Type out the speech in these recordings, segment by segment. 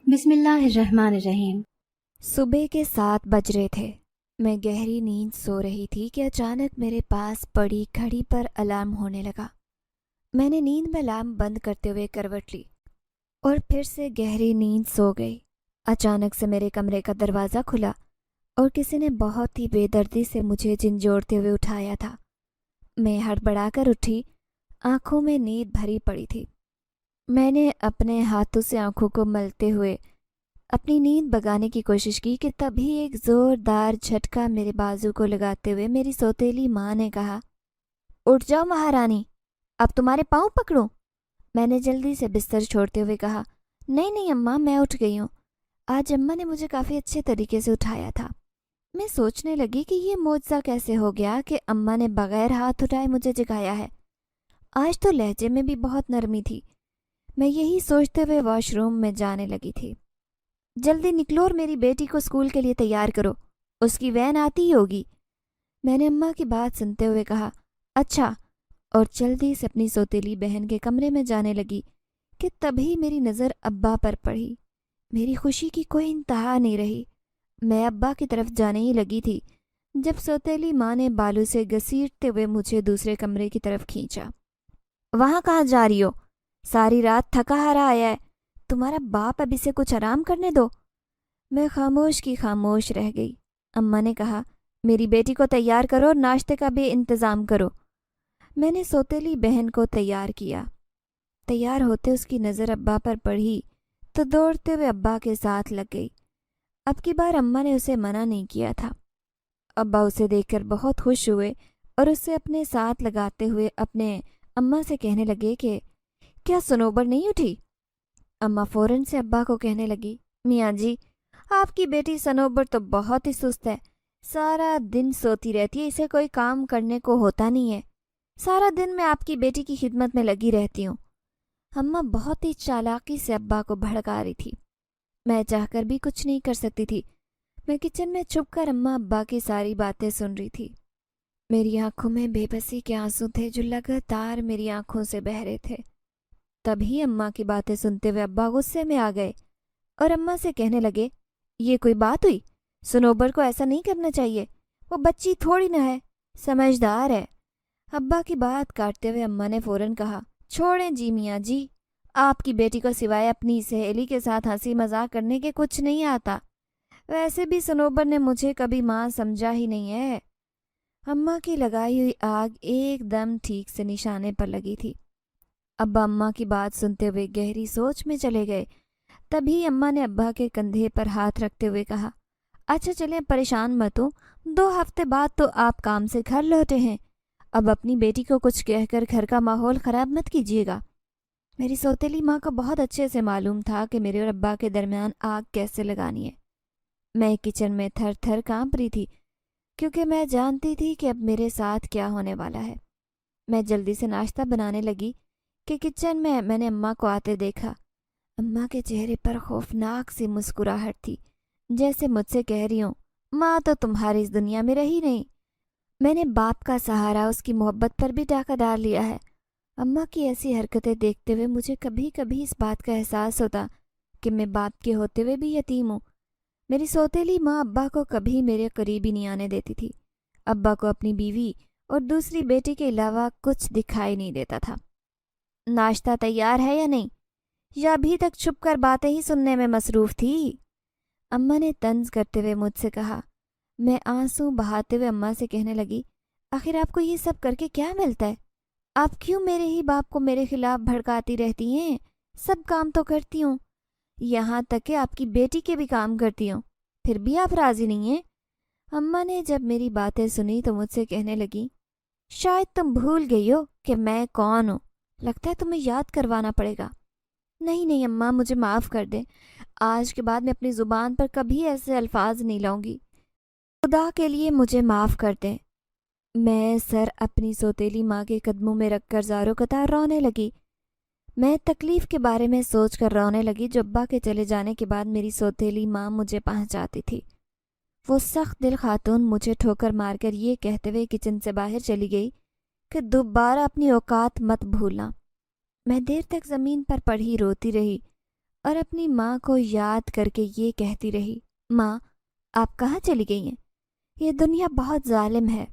بسم اللہ الرحمن الرحیم۔ صبح کے 7 بج رہے تھے۔ میں گہری نیند سو رہی تھی کہ اچانک میرے پاس پڑی گھڑی پر الارم ہونے لگا۔ میں نے نیند میں الارم بند کرتے ہوئے کروٹ لی اور پھر سے گہری نیند سو گئی۔ اچانک سے میرے کمرے کا دروازہ کھلا اور کسی نے بہت ہی بے دردی سے مجھے جھنجھوڑتے ہوئے اٹھایا تھا۔ میں ہڑبڑا کر اٹھی، آنکھوں میں نیند بھری پڑی تھی۔ میں نے اپنے ہاتھوں سے آنکھوں کو ملتے ہوئے اپنی نیند بھگانے کی کوشش کی کہ تبھی ایک زوردار جھٹکا میرے بازو کو لگاتے ہوئے میری سوتیلی ماں نے کہا، اٹھ جاؤ مہارانی، اب تمہارے پاؤں پکڑوں؟ میں نے جلدی سے بستر چھوڑتے ہوئے کہا، نہیں نہیں اماں، میں اٹھ گئی ہوں۔ آج اماں نے مجھے کافی اچھے طریقے سے اٹھایا تھا۔ میں سوچنے لگی کہ یہ معجزہ کیسے ہو گیا کہ اماں نے بغیر ہاتھ اٹھائے مجھے جگایا ہے۔ آج تو لہجے میں بھی بہت نرمی تھی۔ میں یہی سوچتے ہوئے واش روم میں جانے لگی تھی۔ جلدی نکلو اور میری بیٹی کو اسکول کے لیے تیار کرو، اس کی وین آتی ہی ہوگی۔ میں نے اماں کی بات سنتے ہوئے کہا، اچھا، اور جلدی سے اپنی سوتیلی بہن کے کمرے میں جانے لگی کہ تبھی میری نظر ابا پر پڑی۔ میری خوشی کی کوئی انتہا نہیں رہی۔ میں ابا کی طرف جانے ہی لگی تھی جب سوتیلی ماں نے بالوں سے گھسیٹتے ہوئے مجھے دوسرے کمرے کی طرف کھینچا۔ وہاں کہاں جا رہی ہو؟ ساری رات تھکا ہارا آیا ہے، تمہارا باپ اب اسے کچھ آرام کرنے دو۔ میں خاموش کی خاموش رہ گئی۔ اماں نے کہا، میری بیٹی کو تیار کرو اور ناشتے کا بھی انتظام کرو۔ میں نے سوتیلی بہن کو تیار کیا۔ تیار ہوتے اس کی نظر ابا پر پڑی تو دوڑتے ہوئے ابا کے ساتھ لگ گئی۔ اب کی بار اماں نے اسے منع نہیں کیا تھا۔ ابا اسے دیکھ کر بہت خوش ہوئے اور اسے اپنے ساتھ لگاتے ہوئے اپنے اماں سے کہنے لگے کہ کیا سنوبر نہیں اٹھی؟ اماں فوراً سے ابا کو کہنے لگی، میاں جی، آپ کی بیٹی سنوبر تو بہت ہی سست ہے، سارا دن سوتی رہتی ہے، اسے کوئی کام کرنے کو ہوتا نہیں ہے۔ سارا دن میں آپ کی بیٹی کی خدمت میں لگی رہتی ہوں۔ اماں بہت ہی چالاکی سے ابا کو بھڑکا رہی تھی۔ میں چاہ کر بھی کچھ نہیں کر سکتی تھی۔ میں کچن میں چھپ کر اماں ابا کی ساری باتیں سن رہی تھی۔ میری آنکھوں میں بے بسی کے آنسو تھے جو لگاتار میری آنکھوں سے بہہ رہے تھے۔ تبھی اماں کی باتیں سنتے ہوئے ابا غصے میں آ گئے اور اماں سے کہنے لگے، یہ کوئی بات ہوئی؟ سنوبر کو ایسا نہیں کرنا چاہیے، وہ بچی تھوڑی نہ ہے، سمجھدار ہے۔ ابا کی بات کاٹتے ہوئے اماں نے فوراً کہا، چھوڑیں جی میاں جی، آپ کی بیٹی کو سوائے اپنی سہیلی کے ساتھ ہنسی مذاق کرنے کے کچھ نہیں آتا۔ ویسے بھی سنوبر نے مجھے کبھی ماں سمجھا ہی نہیں ہے۔ اماں کی لگائی ہوئی آگ ایک دم ٹھیک سے نشانے پر لگی تھی۔ ابا اماں کی بات سنتے ہوئے گہری سوچ میں چلے گئے۔ تبھی اماں نے ابا کے کندھے پر ہاتھ رکھتے ہوئے کہا، اچھا چلیں، پریشان مت ہو، 2 ہفتے بعد تو آپ کام سے گھر لوٹے ہیں، اب اپنی بیٹی کو کچھ کہہ کر گھر کا ماحول خراب مت کیجیے گا۔ میری سوتیلی ماں کو بہت اچھے سے معلوم تھا کہ میرے اور ابا کے درمیان آگ کیسے لگانی ہے۔ میں کچن میں تھر تھر کانپ رہی تھی کیونکہ میں جانتی تھی کہ اب میرے ساتھ کیا ہونے والا ہے۔ میں جلدی سے ناشتہ بنانے لگی کہ کچن میں نے اماں کو آتے دیکھا۔ اماں کے چہرے پر خوفناک سی مسکراہٹ تھی، جیسے مجھ سے کہہ رہی ہوں، ماں تو تمہاری اس دنیا میں رہی نہیں، میں نے باپ کا سہارا اس کی محبت پر بھی ڈاکہ ڈال لیا ہے۔ اماں کی ایسی حرکتیں دیکھتے ہوئے مجھے کبھی کبھی اس بات کا احساس ہوتا کہ میں باپ کے ہوتے ہوئے بھی یتیم ہوں۔ میری سوتیلی ماں ابا کو کبھی میرے قریب ہی نہیں آنے دیتی تھی۔ ابا کو اپنی بیوی اور دوسری بیٹی کے علاوہ کچھ دکھائی نہیں دیتا تھا۔ ناشتہ تیار ہے یا نہیں؟ یا ابھی تک چھپ کر باتیں ہی سننے میں مصروف تھی؟ اماں نے طنز کرتے ہوئے مجھ سے کہا۔ میں آنسو بہاتے ہوئے اماں سے کہنے لگی، آخر آپ کو یہ سب کر کے کیا ملتا ہے؟ آپ کیوں میرے ہی باپ کو میرے خلاف بھڑکاتی رہتی ہیں؟ سب کام تو کرتی ہوں، یہاں تک کہ آپ کی بیٹی کے بھی کام کرتی ہوں، پھر بھی آپ راضی نہیں ہیں؟ اماں نے جب میری باتیں سنی تو مجھ سے کہنے لگی، شاید تم بھول گئی ہو کہ میں کون ہوں، لگتا ہے تمہیں یاد کروانا پڑے گا۔ نہیں نہیں اماں، مجھے معاف کر دیں، آج کے بعد میں اپنی زبان پر کبھی ایسے الفاظ نہیں لاؤں گی، خدا کے لیے مجھے معاف کر دیں۔ میں سر اپنی سوتیلی ماں کے قدموں میں رکھ کر زاروں قطار رونے لگی۔ میں تکلیف کے بارے میں سوچ کر رونے لگی جو ابا کے چلے جانے کے بعد میری سوتیلی ماں مجھے پہنچاتی تھی۔ وہ سخت دل خاتون مجھے ٹھوکر مار کر یہ کہتے ہوئے کچن سے باہر چلی گئی کہ دوبارہ اپنی اوقات مت بھولنا۔ میں دیر تک زمین پر پڑی روتی رہی اور اپنی ماں کو یاد کر کے یہ کہتی رہی، ماں آپ کہاں چلی گئی ہیں؟ یہ دنیا بہت ظالم ہے۔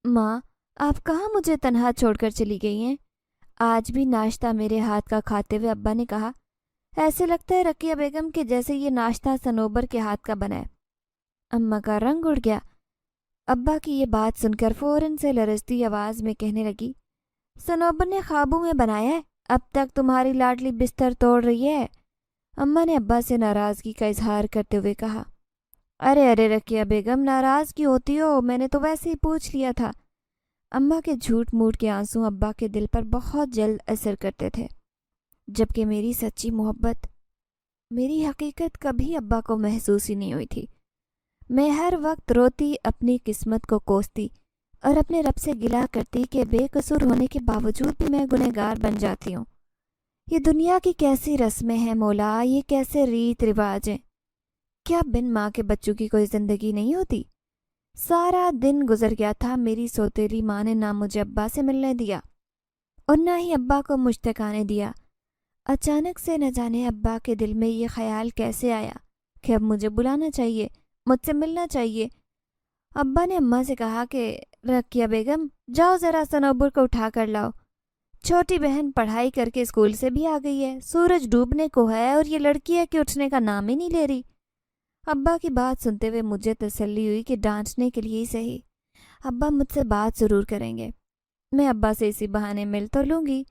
ماں آپ کہاں مجھے تنہا چھوڑ کر چلی گئی ہیں؟ آج بھی ناشتہ میرے ہاتھ کا کھاتے ہوئے ابا نے کہا، ایسے لگتا ہے رقیہ بیگم کہ جیسے یہ ناشتہ صنوبر کے ہاتھ کا بنا ہے۔ اماں کا رنگ اڑ گیا۔ ابا کی یہ بات سن کر فوراً سے لرزتی آواز میں کہنے لگی، صنوبر نے خوابوں میں بنایا ہے، اب تک تمہاری لاڈلی بستر توڑ رہی ہے۔ اماں نے ابا سے ناراضگی کا اظہار کرتے ہوئے کہا، ارے رقیہ بیگم ناراض کیوں ہوتی ہو؟ میں نے تو ویسے ہی پوچھ لیا تھا۔ اماں کے جھوٹ موٹ کے آنسو ابا کے دل پر بہت جلد اثر کرتے تھے، جبکہ میری سچی محبت، میری حقیقت کبھی ابا کو محسوس ہی نہیں ہوئی تھی۔ میں ہر وقت روتی، اپنی قسمت کو کوستی اور اپنے رب سے گلہ کرتی کہ بے قصور ہونے کے باوجود بھی میں گنہگار بن جاتی ہوں۔ یہ دنیا کی کیسی رسمیں ہیں مولا، یہ کیسے ریت رواج ہیں؟ کیا بن ماں کے بچوں کی کوئی زندگی نہیں ہوتی؟ سارا دن گزر گیا تھا، میری سوتیلی ماں نے نہ مجھے ابا سے ملنے دیا اور نہ ہی ابا کو مجھ تک آنے دیا۔ اچانک سے نہ جانے ابا کے دل میں یہ خیال کیسے آیا کہ اب مجھے بلانا چاہیے، مجھ سے ملنا چاہیے۔ ابا نے اماں سے کہا کہ رقیہ بیگم جاؤ ذرا صنوبر کو اٹھا کر لاؤ، چھوٹی بہن پڑھائی کر کے اسکول سے بھی آ گئی ہے، سورج ڈوبنے کو ہے اور یہ لڑکی ہے کہ اٹھنے کا نام ہی نہیں لے رہی۔ ابا کی بات سنتے ہوئے مجھے تسلی ہوئی کہ ڈانٹنے کے لیے ہی صحیح ابا مجھ سے بات ضرور کریں گے۔ میں ابا سے اسی بہانے مل تو لوں گی،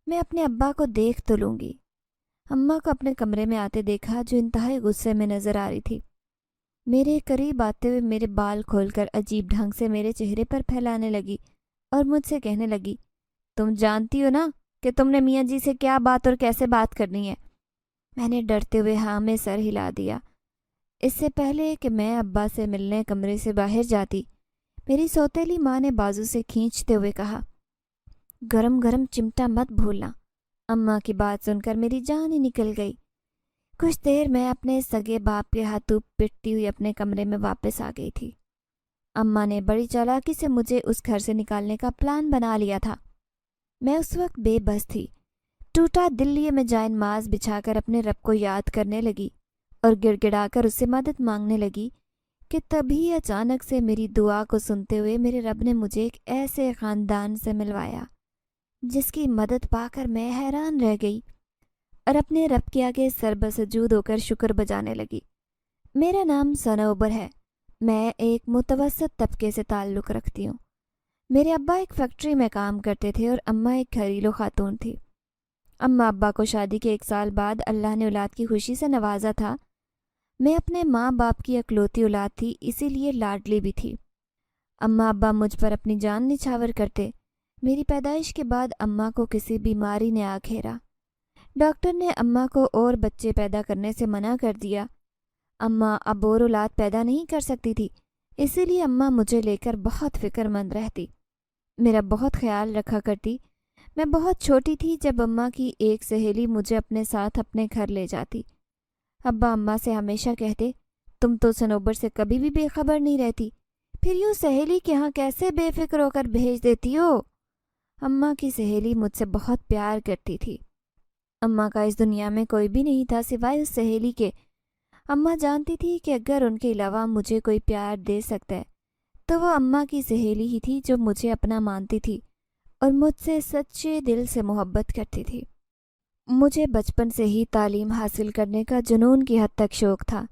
میں اپنے ابا کو دیکھ تو لوں گی۔ اماں کو اپنے کمرے میں آتے دیکھا جو انتہائی غصے میں نظر آ رہی تھی۔ میرے قریب آتے ہوئے میرے بال کھول کر عجیب ڈھنگ سے میرے چہرے پر پھیلانے لگی اور مجھ سے کہنے لگی، تم جانتی ہو نا کہ تم نے میاں جی سے کیا بات اور کیسے بات کرنی ہے؟ میں نے ڈرتے ہوئے ہاں میں سر ہلا دیا۔ اس سے پہلے کہ میں ابا سے ملنے کمرے سے باہر جاتی، میری سوتیلی ماں نے بازو سے کھینچتے ہوئے کہا، گرم گرم چمٹا مت بھولنا۔ اماں کی بات سن کر میری جان ہی نکل گئی۔ کچھ دیر میں اپنے سگے باپ کے ہاتھوں پٹتی ہوئی اپنے کمرے میں واپس آ گئی تھی۔ اماں نے بڑی چالاکی سے مجھے اس گھر سے نکالنے کا پلان بنا لیا تھا۔ میں اس وقت بے بس تھی، ٹوٹا دل لیے میں جائے نماز بچھا کر اپنے رب کو یاد کرنے لگی اور گڑ گڑا کر اس سے مدد مانگنے لگی کہ تبھی اچانک سے میری دعا کو سنتے ہوئے میرے رب نے مجھے ایک ایسے خاندان سے ملوایا جس کی مدد پا کر میں حیران رہ گئی اور اپنے رب کے آگے سر بسجود ہو کر شکر بجانے لگی۔ میرا نام صنوبر ہے، میں ایک متوسط طبقے سے تعلق رکھتی ہوں۔ میرے ابا ایک فیکٹری میں کام کرتے تھے اور اماں ایک گھریلو خاتون تھی۔ اماں ابا کو شادی کے 1 سال بعد اللہ نے اولاد کی خوشی سے نوازا تھا۔ میں اپنے ماں باپ کی اکلوتی اولاد تھی، اسی لیے لاڈلی بھی تھی۔ اماں ابا مجھ پر اپنی جان نچھاور کرتے۔ میری پیدائش کے بعد اماں کو کسی بیماری نے آ گھیرا۔ ڈاکٹر نے اماں کو اور بچے پیدا کرنے سے منع کر دیا۔ اماں اب اور اولاد پیدا نہیں کر سکتی تھی، اسی لیے اماں مجھے لے کر بہت فکر مند رہتی، میرا بہت خیال رکھا کرتی۔ میں بہت چھوٹی تھی جب اماں کی ایک سہیلی مجھے اپنے ساتھ اپنے گھر لے جاتی۔ ابا اماں سے ہمیشہ کہتے، تم تو صنوبر سے کبھی بھی بے خبر نہیں رہتی، پھر یوں سہیلی کے ہاں کیسے بے فکر ہو کر بھیج دیتی ہو؟ اماں کی سہیلی مجھ سے بہت پیار کرتی تھی۔ اماں کا اس دنیا میں کوئی بھی نہیں تھا سوائے اس سہیلی کے۔ اماں جانتی تھی کہ اگر ان کے علاوہ مجھے کوئی پیار دے سکتا ہے تو وہ اماں کی سہیلی ہی تھی جو مجھے اپنا مانتی تھی اور مجھ سے سچے دل سے محبت کرتی تھی۔ مجھے بچپن سے ہی تعلیم حاصل کرنے کا جنون کی حد تک شوق تھا۔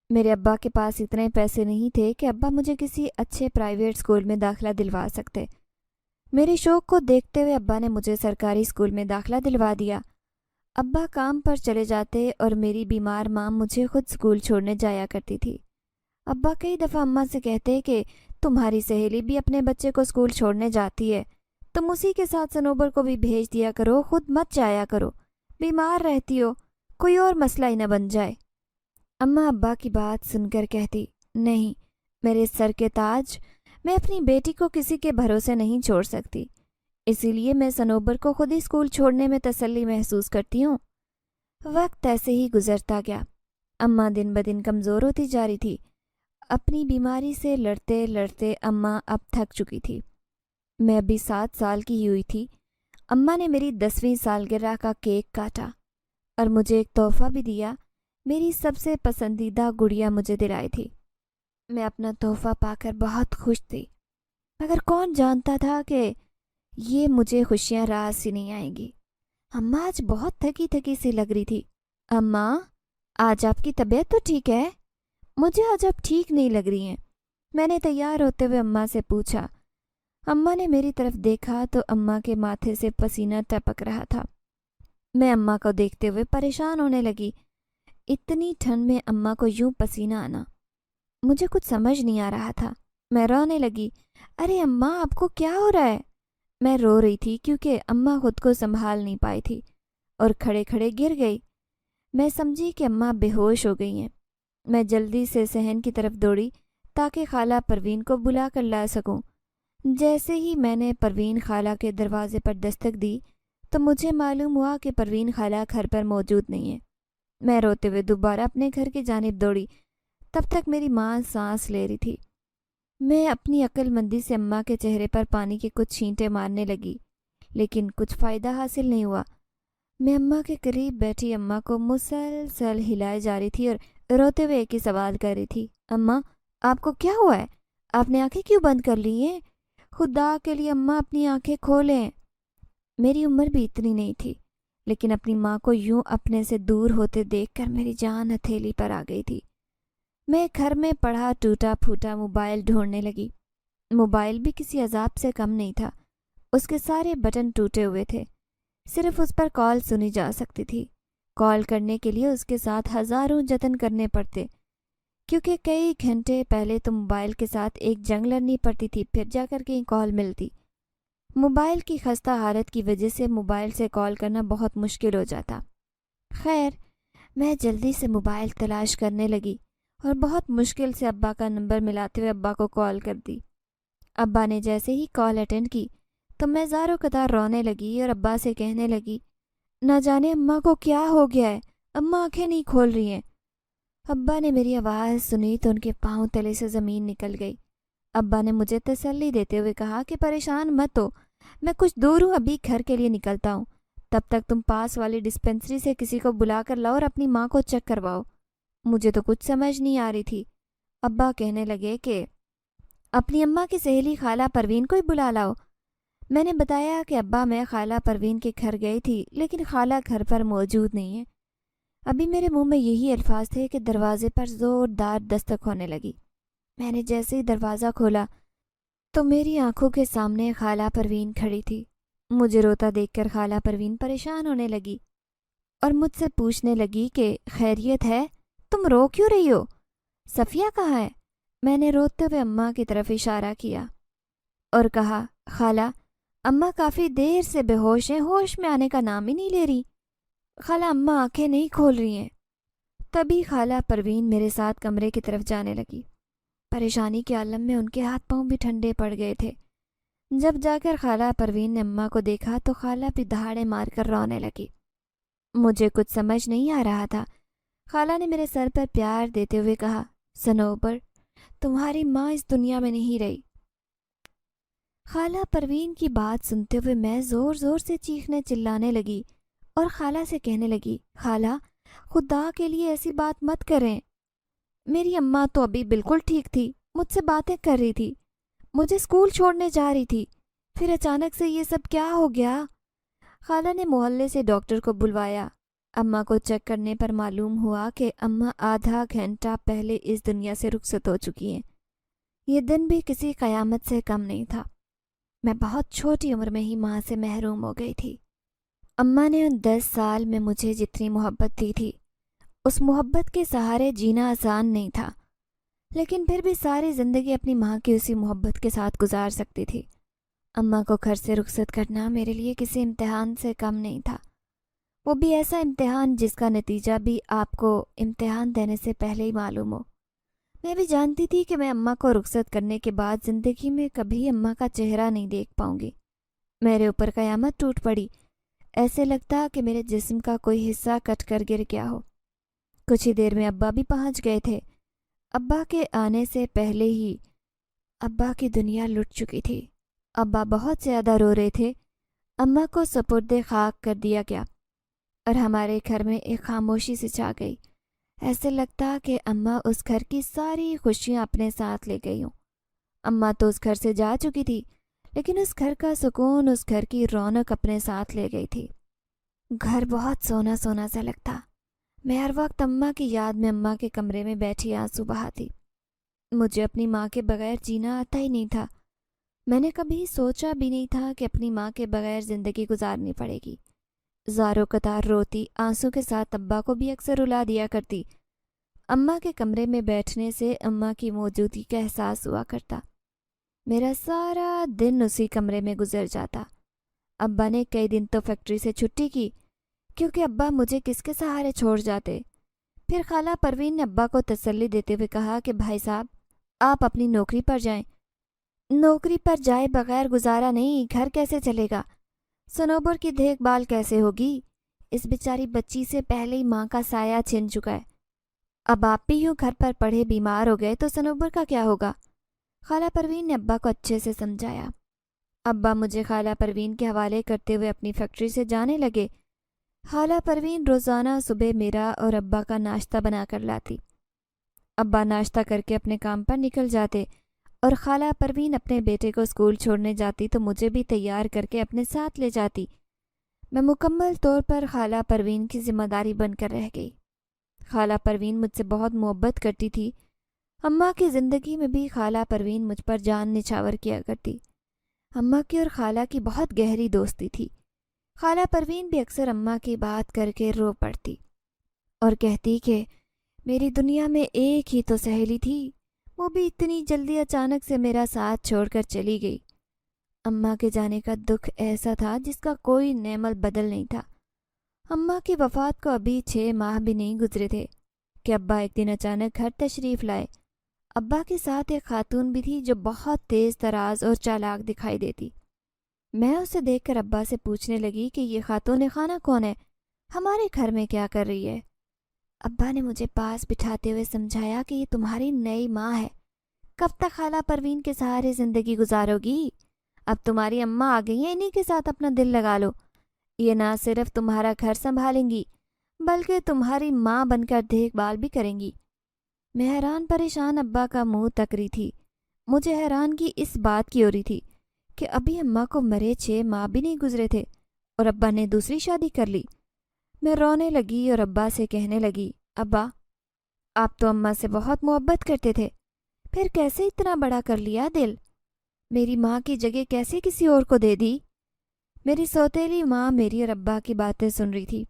میرے ابا کے پاس اتنے پیسے نہیں تھے کہ ابا مجھے کسی اچھے پرائیویٹ اسکول میں داخلہ دلوا سکتے۔ میرے شوق کو دیکھتے ہوئے ابا نے مجھے سرکاری اسکول میں داخلہ دلوا دیا۔ ابا کام پر چلے جاتے اور میری بیمار ماں مجھے خود اسکول چھوڑنے جایا کرتی تھی۔ ابا کئی دفعہ اماں سے کہتے کہ تمہاری سہیلی بھی اپنے بچے کو اسکول چھوڑنے جاتی ہے، تم اسی کے ساتھ صنوبر کو بھی بھیج دیا کرو، خود مت جایا کرو، بیمار رہتی ہو، کوئی اور مسئلہ ہی نہ بن جائے۔ اماں ابا کی بات سن کر کہتی، نہیں میرے سر کے تاج، میں اپنی بیٹی کو کسی کے بھروسے نہیں چھوڑ سکتی، اسی لیے میں صنوبر کو خود ہی اسکول چھوڑنے میں تسلی محسوس کرتی ہوں۔ وقت ایسے ہی گزرتا گیا۔ اماں دن بدن کمزور ہوتی جا رہی تھی۔ اپنی بیماری سے لڑتے لڑتے اماں اب تھک چکی تھی۔ میں ابھی 7 سال کی ہی ہوئی تھی۔ اماں نے میری 10ویں سالگرہ کا کیک کاٹا اور مجھے ایک تحفہ بھی دیا۔ میری سب سے پسندیدہ گڑیا مجھے دلائی تھی۔ میں اپنا تحفہ پا کر بہت خوش تھی، مگر کون جانتا تھا کہ یہ مجھے خوشیاں راز سے نہیں آئیں گی۔ اماں آج بہت تھکی تھکی سی لگ رہی تھی۔ اماں، آج آپ کی طبیعت تو ٹھیک ہے؟ مجھے آج آپ ٹھیک نہیں لگ رہی ہیں۔ میں نے تیار ہوتے ہوئے اماں سے پوچھا۔ اماں نے میری طرف دیکھا تو اماں کے ماتھے سے پسینہ ٹپک رہا تھا۔ میں اماں کو دیکھتے ہوئے پریشان ہونے لگی۔ اتنی ٹھنڈ میں اماں کو یوں پسینہ آنا، مجھے کچھ سمجھ نہیں آ رہا تھا۔ میں رونے لگی۔ ارے اماں، آپ کو کیا ہو رہا ہے؟ میں رو رہی تھی کیونکہ اماں خود کو سنبھال نہیں پائی تھی اور کھڑے کھڑے گر گئی۔ میں سمجھی کہ اماں بے ہوش ہو گئی ہیں۔ میں جلدی سے صحن کی طرف دوڑی تاکہ خالہ پروین کو بلا کر لا سکوں۔ جیسے ہی میں نے پروین خالہ کے دروازے پر دستک دی تو مجھے معلوم ہوا کہ پروین خالہ گھر پر موجود نہیں ہے۔ میں روتے ہوئے دوبارہ اپنے گھر کی جانب دوڑی۔ تب تک میری ماں سانس لے رہی تھی۔ میں اپنی عقل مندی سے اماں کے چہرے پر پانی کے کچھ چھینٹے مارنے لگی، لیکن کچھ فائدہ حاصل نہیں ہوا۔ میں اماں کے قریب بیٹھی اماں کو مسلسل ہلائے جا رہی تھی اور روتے ہوئے ایک ہی سوال کر رہی تھی۔ اماں، آپ کو کیا ہوا ہے؟ آپ نے آنکھیں کیوں بند کر لی ہیں؟ خدا کے لیے اماں اپنی آنکھیں کھولیں۔ میری عمر بھی اتنی نہیں تھی، لیکن اپنی ماں کو یوں اپنے سے دور ہوتے دیکھ کر میری جان ہتھیلی پر آ گئی تھی۔ میں گھر میں پڑا ٹوٹا پھوٹا موبائل ڈھونڈنے لگی۔ موبائل بھی کسی عذاب سے کم نہیں تھا۔ اس کے سارے بٹن ٹوٹے ہوئے تھے، صرف اس پر کال سنی جا سکتی تھی۔ کال کرنے کے لیے اس کے ساتھ ہزاروں جتن کرنے پڑتے، کیونکہ کئی گھنٹے پہلے تو موبائل کے ساتھ ایک جنگ لڑنی پڑتی تھی، پھر جا کر کہیں کال ملتی۔ موبائل کی خستہ حالت کی وجہ سے موبائل سے کال کرنا بہت مشکل ہو جاتا۔ خیر، میں جلدی سے موبائل تلاش کرنے لگی اور بہت مشکل سے ابا کا نمبر ملاتے ہوئے ابا کو کال کر دی۔ ابا نے جیسے ہی کال اٹینڈ کی تو میں زاروں قطار رونے لگی اور ابا سے کہنے لگی، نہ جانے اماں کو کیا ہو گیا ہے، اماں آنکھیں نہیں کھول رہی ہیں۔ ابا نے میری آواز سنی تو ان کے پاؤں تلے سے زمین نکل گئی۔ ابا نے مجھے تسلی دیتے ہوئے کہا کہ پریشان مت ہو، میں کچھ دور ہوں، ابھی گھر کے لیے نکلتا ہوں، تب تک تم پاس والی ڈسپنسری سے کسی کو بلا کر لاؤ اور اپنی ماں کو چیک کرواؤ۔ مجھے تو کچھ سمجھ نہیں آ رہی تھی۔ ابا کہنے لگے کہ اپنی اماں کی سہیلی خالہ پروین کو ہی بلا لاؤ۔ میں نے بتایا کہ ابا، میں خالہ پروین کے گھر گئی تھی، لیکن خالہ گھر پر موجود نہیں ہے۔ ابھی میرے منہ میں یہی الفاظ تھے کہ دروازے پر زوردار دستک ہونے لگی۔ میں نے جیسے ہی دروازہ کھولا تو میری آنکھوں کے سامنے خالہ پروین کھڑی تھی۔ مجھے روتا دیکھ کر خالہ پروین پریشان ہونے لگی اور مجھ سے پوچھنے لگی کہ خیریت ہے؟ تم رو کیوں رہی ہو؟ صفیہ کہاں ہے؟ میں نے روتے ہوئے اماں کی طرف اشارہ کیا اور کہا، خالہ، اماں کافی دیر سے بے ہوش ہیں، ہوش میں آنے کا نام ہی نہیں لے رہی۔ خالہ، اماں آنکھیں نہیں کھول رہی ہیں۔ تبھی خالہ پروین میرے ساتھ کمرے کی طرف جانے لگی۔ پریشانی کے عالم میں ان کے ہاتھ پاؤں بھی ٹھنڈے پڑ گئے تھے۔ جب جا کر خالہ پروین نے اماں کو دیکھا تو خالہ بھی دہاڑے مار کر رونے لگی۔ مجھے کچھ سمجھ نہیں آ رہا تھا۔ خالہ نے میرے سر پر پیار دیتے ہوئے کہا، صنوبر، تمہاری ماں اس دنیا میں نہیں رہی۔ خالہ پروین کی بات سنتے ہوئے میں زور زور سے چیخنے چلانے لگی اور خالہ سے کہنے لگی، خالہ، خدا کے لیے ایسی بات مت کریں۔ میری اماں تو ابھی بالکل ٹھیک تھی، مجھ سے باتیں کر رہی تھی، مجھے اسکول چھوڑنے جا رہی تھی، پھر اچانک سے یہ سب کیا ہو گیا؟ خالہ نے محلے سے ڈاکٹر کو بلوایا۔ اماں کو چیک کرنے پر معلوم ہوا کہ اماں آدھا گھنٹہ پہلے اس دنیا سے رخصت ہو چکی ہیں۔ یہ دن بھی کسی قیامت سے کم نہیں تھا۔ میں بہت چھوٹی عمر میں ہی ماں سے محروم ہو گئی تھی۔ اماں نے ان 10 سال میں مجھے جتنی محبت دی تھی، اس محبت کے سہارے جینا آسان نہیں تھا، لیکن پھر بھی ساری زندگی اپنی ماں کی اسی محبت کے ساتھ گزار سکتی تھی۔ اماں کو گھر سے رخصت کرنا میرے لیے کسی امتحان سے کم نہیں تھا، وہ بھی ایسا امتحان جس کا نتیجہ بھی آپ کو امتحان دینے سے پہلے ہی معلوم ہو۔ میں بھی جانتی تھی کہ میں اماں کو رخصت کرنے کے بعد زندگی میں کبھی اماں کا چہرہ نہیں دیکھ پاؤں گی۔ میرے اوپر قیامت ٹوٹ پڑی، ایسے لگتا کہ میرے جسم کا کوئی حصہ کٹ کر گر گیا ہو۔ کچھ ہی دیر میں ابا بھی پہنچ گئے تھے۔ ابا کے آنے سے پہلے ہی ابا کی دنیا لٹ چکی تھی۔ ابا بہت زیادہ رو رہے تھے۔ اماں کو سپرد خاک کر دیا گیا۔ اور ہمارے گھر میں ایک خاموشی سے چھا گئی۔ ایسے لگتا کہ اماں اس گھر کی ساری خوشیاں اپنے ساتھ لے گئی ہوں۔ اماں تو اس گھر سے جا چکی تھی، لیکن اس گھر کا سکون، اس گھر کی رونق اپنے ساتھ لے گئی تھی۔ گھر بہت سونا سونا سا لگتا۔ میں ہر وقت اماں کی یاد میں اماں کے کمرے میں بیٹھی آنسو بہاتی۔ مجھے اپنی ماں کے بغیر جینا آتا ہی نہیں تھا۔ میں نے کبھی سوچا بھی نہیں تھا کہ اپنی ماں کے بغیر زندگی گزارنی پڑے گی۔ زاروں قطار روتی، آنسوں کے ساتھ ابا کو بھی اکثر رلا دیا کرتی۔ اماں کے کمرے میں بیٹھنے سے اماں کی موجودگی کا احساس ہوا کرتا۔ میرا سارا دن اسی کمرے میں گزر جاتا۔ ابا نے کئی دن تو فیکٹری سے چھٹی کی، کیونکہ ابا مجھے کس کے سہارے چھوڑ جاتے۔ پھر خالہ پروین نے ابا کو تسلی دیتے ہوئے کہا کہ بھائی صاحب، آپ اپنی نوکری پر جائیں۔ نوکری پر جائے بغیر گزارا نہیں، گھر کیسے چلے گا؟ سنوبر کی دیکھ بھال کیسے ہوگی؟ اس بیچاری بچی سے پہلے ہی ماں کا سایہ چھن چکا ہے۔ اب آپ بھی یوں گھر پر پڑے بیمار ہو گئے تو سنوبر کا کیا ہوگا؟ خالہ پروین نے ابا کو اچھے سے سمجھایا۔ ابا مجھے خالہ پروین کے حوالے کرتے ہوئے اپنی فیکٹری سے جانے لگے۔ خالہ پروین روزانہ صبح میرا اور ابا کا ناشتہ بنا کر لاتی۔ ابا ناشتہ کر کے اپنے کام پر نکل جاتے اور خالہ پروین اپنے بیٹے کو اسکول چھوڑنے جاتی تو مجھے بھی تیار کر کے اپنے ساتھ لے جاتی۔ میں مکمل طور پر خالہ پروین کی ذمہ داری بن کر رہ گئی۔ خالہ پروین مجھ سے بہت محبت کرتی تھی۔ اماں کی زندگی میں بھی خالہ پروین مجھ پر جان نچھاور کیا کرتی۔ اماں کی اور خالہ کی بہت گہری دوستی تھی۔ خالہ پروین بھی اکثر اماں کی بات کر کے رو پڑتی اور کہتی کہ میری دنیا میں ایک ہی تو سہیلی تھی، وہ بھی اتنی جلدی اچانک سے میرا ساتھ چھوڑ کر چلی گئی۔ اماں کے جانے کا دکھ ایسا تھا جس کا کوئی نعم البدل نہیں تھا۔ اماں کی وفات کو ابھی 6 ماہ بھی نہیں گزرے تھے کہ ابا ایک دن اچانک گھر تشریف لائے۔ ابا کے ساتھ ایک خاتون بھی تھی جو بہت تیز تراز اور چالاک دکھائی دیتی۔ میں اسے دیکھ کر ابا سے پوچھنے لگی کہ یہ خاتون خانہ کون ہے؟ ہمارے گھر میں کیا کر رہی ہے؟ ابا نے مجھے پاس بٹھاتے ہوئے سمجھایا کہ یہ تمہاری نئی ماں ہے۔ کب تک خالہ پروین کے سہارے زندگی گزارو گی؟ اب تمہاری اماں آ گئی ہیں، انہی کے ساتھ اپنا دل لگا لو۔ یہ نہ صرف تمہارا گھر سنبھالیں گی بلکہ تمہاری ماں بن کر دیکھ بھال بھی کریں گی۔ میں حیران پریشان ابا کا منہ تک رہی تھی۔ مجھے حیرانگی اس بات کی ہو رہی تھی کہ ابھی اماں کو مرے 6 ماہ بھی نہیں گزرے تھے اور ابا نے دوسری شادی کر لی۔ میں رونے لگی اور ابا سے کہنے لگی، ابا آپ تو اماں سے بہت محبت کرتے تھے، پھر کیسے اتنا بڑا کر لیا دل؟ میری ماں کی جگہ کیسے کسی اور کو دے دی؟ میری سوتیلی ماں میری اور ابا کی باتیں سن رہی تھی۔